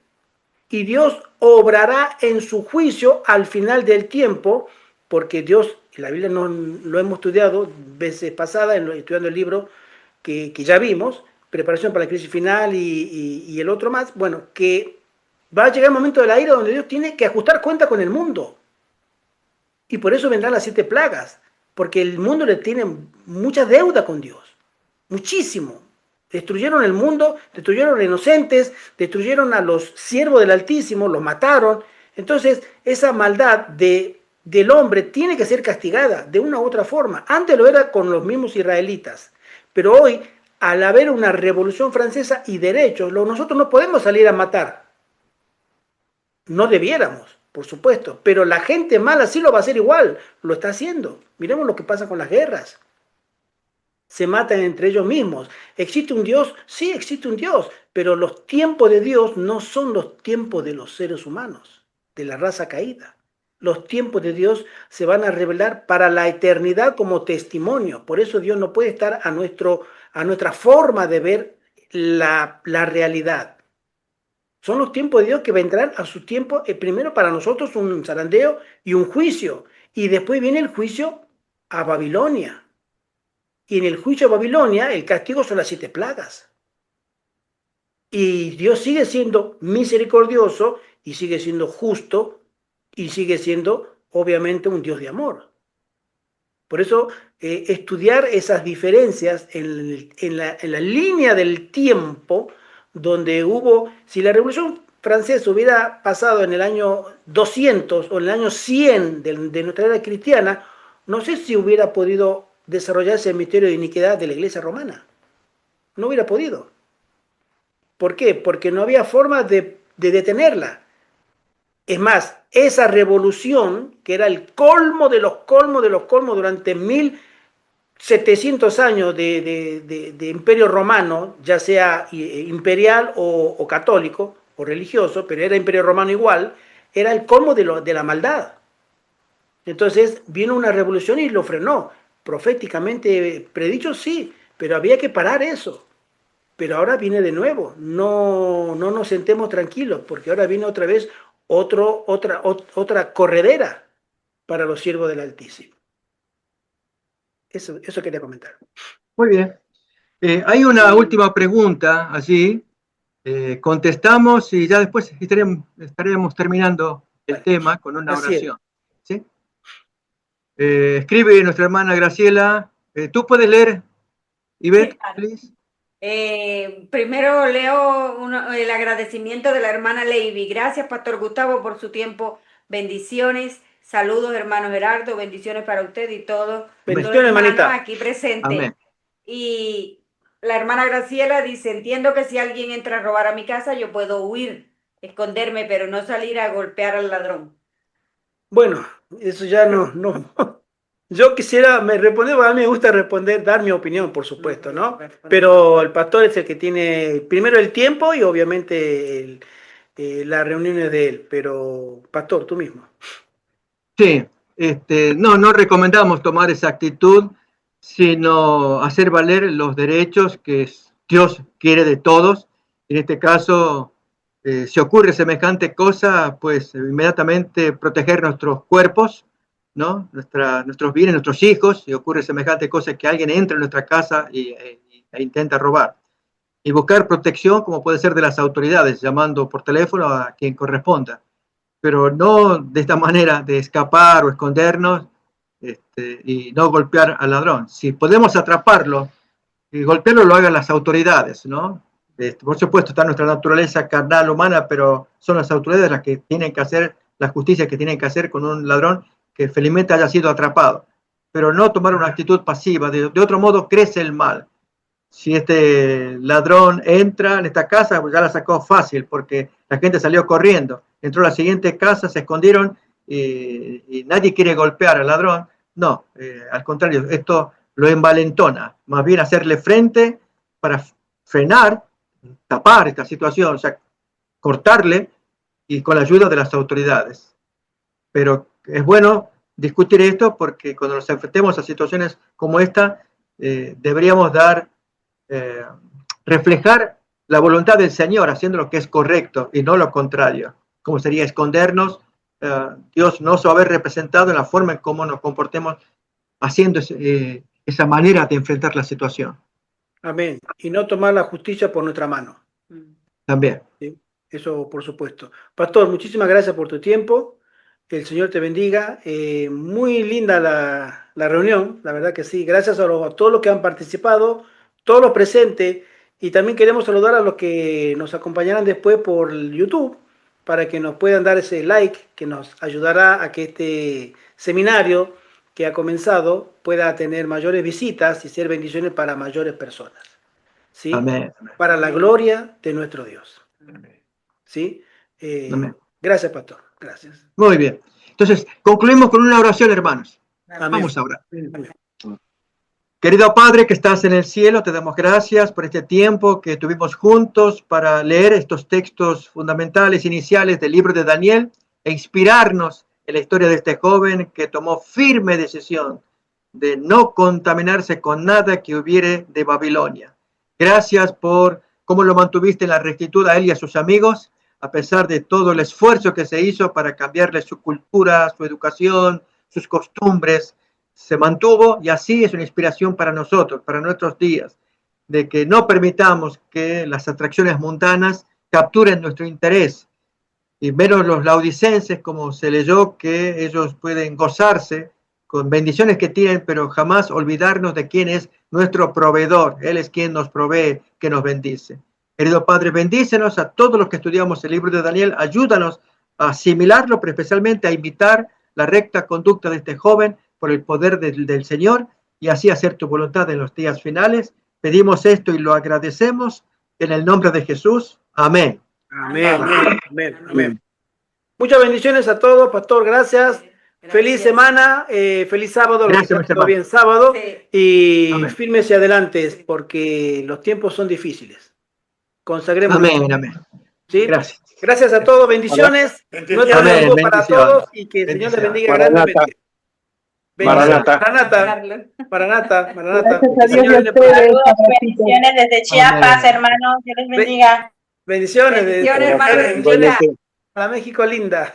Y Dios obrará en su juicio al final del tiempo, porque Dios, en la Biblia no, lo hemos estudiado veces pasadas, estudiando el libro que ya vimos, Preparación para la crisis final y el otro más, bueno, que va a llegar el momento de la ira donde Dios tiene que ajustar cuenta con el mundo. Y por eso vendrán las 7 plagas, porque el mundo le tiene mucha deuda con Dios, muchísimo. Destruyeron el mundo, destruyeron a los inocentes, destruyeron a los siervos del Altísimo, los mataron. Entonces, esa maldad del hombre tiene que ser castigada de una u otra forma. Antes lo era con los mismos israelitas, pero hoy, al haber una revolución francesa y derechos, nosotros no podemos salir a matar. No debiéramos, por supuesto, pero la gente mala sí lo va a hacer igual, lo está haciendo. Miremos lo que pasa con las guerras. Se matan entre ellos mismos. ¿Existe un Dios? Sí, existe un Dios, pero los tiempos de Dios no son los tiempos de los seres humanos, de la raza caída. Los tiempos de Dios se van a revelar para la eternidad como testimonio. Por eso Dios no puede estar a nuestra forma de ver la realidad. Son los tiempos de Dios que vendrán a su tiempo, primero para nosotros un zarandeo y un juicio, y después viene el juicio a Babilonia. Y en el juicio a Babilonia el castigo son las 7 plagas. Y Dios sigue siendo misericordioso y sigue siendo justo y sigue siendo obviamente un Dios de amor. Por eso estudiar esas diferencias en la línea del tiempo donde hubo, si la Revolución francés hubiera pasado en el año 200 o en el año 100 de nuestra era cristiana, no sé si hubiera podido desarrollarse el misterio de iniquidad de la iglesia romana. No hubiera podido. ¿Por qué? Porque no había forma de detenerla. Es más, esa revolución, que era el colmo de los colmos de los colmos durante 1700 años de imperio romano, ya sea imperial o católico o religioso, pero era imperio romano igual, era el colmo de la maldad. Entonces vino una revolución y lo frenó. Proféticamente predicho, sí, pero había que parar eso. Pero ahora viene de nuevo. No nos sentemos tranquilos, porque ahora viene otra vez otra corredera para los siervos del Altísimo. Eso quería comentar. Muy bien. Hay una última pregunta allí. Contestamos y ya después estaremos terminando el tema con una oración. ¿Sí? Escribe nuestra hermana Graciela. ¿Tú puedes leer, Ivette, please? Primero leo el agradecimiento de la hermana Leiby. Gracias, Pastor Gustavo, por su tiempo. Bendiciones. Saludos, hermano Gerardo. Bendiciones para usted y todos. Bendiciones, hermanita. Aquí presente. Amén. Y la hermana Graciela dice, entiendo que si alguien entra a robar a mi casa, yo puedo huir, esconderme, pero no salir a golpear al ladrón. Bueno, eso ya no. Yo quisiera responder, a mí me gusta responder, dar mi opinión, por supuesto, ¿no? Pero el pastor es el que tiene primero el tiempo y obviamente las reuniones de él. Pero, pastor, tú mismo. Sí, no recomendamos tomar esa actitud, sino hacer valer los derechos que Dios quiere de todos. En este caso, si ocurre semejante cosa, pues inmediatamente proteger nuestros cuerpos, ¿no? Nuestros bienes, nuestros hijos, si ocurre semejante cosa que alguien entre en nuestra casa e intenta robar. Y buscar protección, como puede ser de las autoridades, llamando por teléfono a quien corresponda. Pero no de esta manera de escapar o escondernos y no golpear al ladrón. Si podemos atraparlo y golpearlo, lo hagan las autoridades, ¿no? Por supuesto, está nuestra naturaleza carnal humana, pero son las autoridades las que tienen que hacer la justicia que tienen que hacer con un ladrón que felizmente haya sido atrapado. Pero no tomar una actitud pasiva, de otro modo crece el mal. Si este ladrón entra en esta casa, pues ya la sacó fácil, porque la gente salió corriendo. Entró a la siguiente casa, se escondieron y nadie quiere golpear al ladrón. No, al contrario, esto lo envalentona. Más bien hacerle frente para frenar, tapar esta situación, o sea, cortarle y con la ayuda de las autoridades. Pero es bueno discutir esto porque cuando nos enfrentemos a situaciones como esta, deberíamos reflejar la voluntad del Señor haciendo lo que es correcto y no lo contrario, como sería escondernos. Dios no se va a ver representado en la forma en cómo nos comportemos haciendo esa manera de enfrentar la situación. Amén. Y no tomar la justicia por nuestra mano. También. ¿Sí? Eso por supuesto. Pastor, muchísimas gracias por tu tiempo. Que el Señor te bendiga. Muy linda la reunión, la verdad que sí. Gracias a todos los que han participado, todos los presentes. Y también queremos saludar a los que nos acompañarán después por YouTube, para que nos puedan dar ese like, que nos ayudará a que este seminario que ha comenzado pueda tener mayores visitas y ser bendiciones para mayores personas. ¿Sí? Amén. Para la gloria de nuestro Dios. ¿Sí? Gracias, pastor. Gracias. Muy bien. Entonces, concluimos con una oración, hermanos. Amén. Vamos a orar. Amén. Querido Padre que estás en el cielo, te damos gracias por este tiempo que tuvimos juntos para leer estos textos fundamentales, iniciales del libro de Daniel e inspirarnos en la historia de este joven que tomó firme decisión de no contaminarse con nada que hubiere de Babilonia. Gracias por cómo lo mantuviste en la rectitud a él y a sus amigos, a pesar de todo el esfuerzo que se hizo para cambiarle su cultura, su educación, sus costumbres. Se mantuvo y así es una inspiración para nosotros, para nuestros días, de que no permitamos que las atracciones mundanas capturen nuestro interés, y menos los laodicenses, como se leyó, que ellos pueden gozarse con bendiciones que tienen, pero jamás olvidarnos de quién es nuestro proveedor. Él es quien nos provee, que nos bendice. Querido Padre, bendícenos a todos los que estudiamos el libro de Daniel, ayúdanos a asimilarlo, pero especialmente a imitar la recta conducta de este joven por el poder del Señor y así hacer tu voluntad en los días finales. Pedimos esto y lo agradecemos en el nombre de Jesús. Amén. Amén, amén, amén, amén. Muchas bendiciones a todos, pastor, gracias. Feliz semana, feliz sábado, Gracias, lo que bien sábado, Sí. y Amén. firmes y adelante, porque los tiempos son difíciles. Consagremos. Amén, amén. ¿Sí? Gracias. Gracias a todos, bendiciones. Nuestro Amén, saludo para bendiciones. todos y que el Señor les bendiga Maranata. grandemente. Maranata. Maranata, Maranata. Gracias a El Dios Señor y a viene pronto. ustedes. Saludos, bendiciones desde Chiapas, hermanos. Dios les bendiga. Bendiciones. Bendiciones, hermano. Bendiciones a México linda.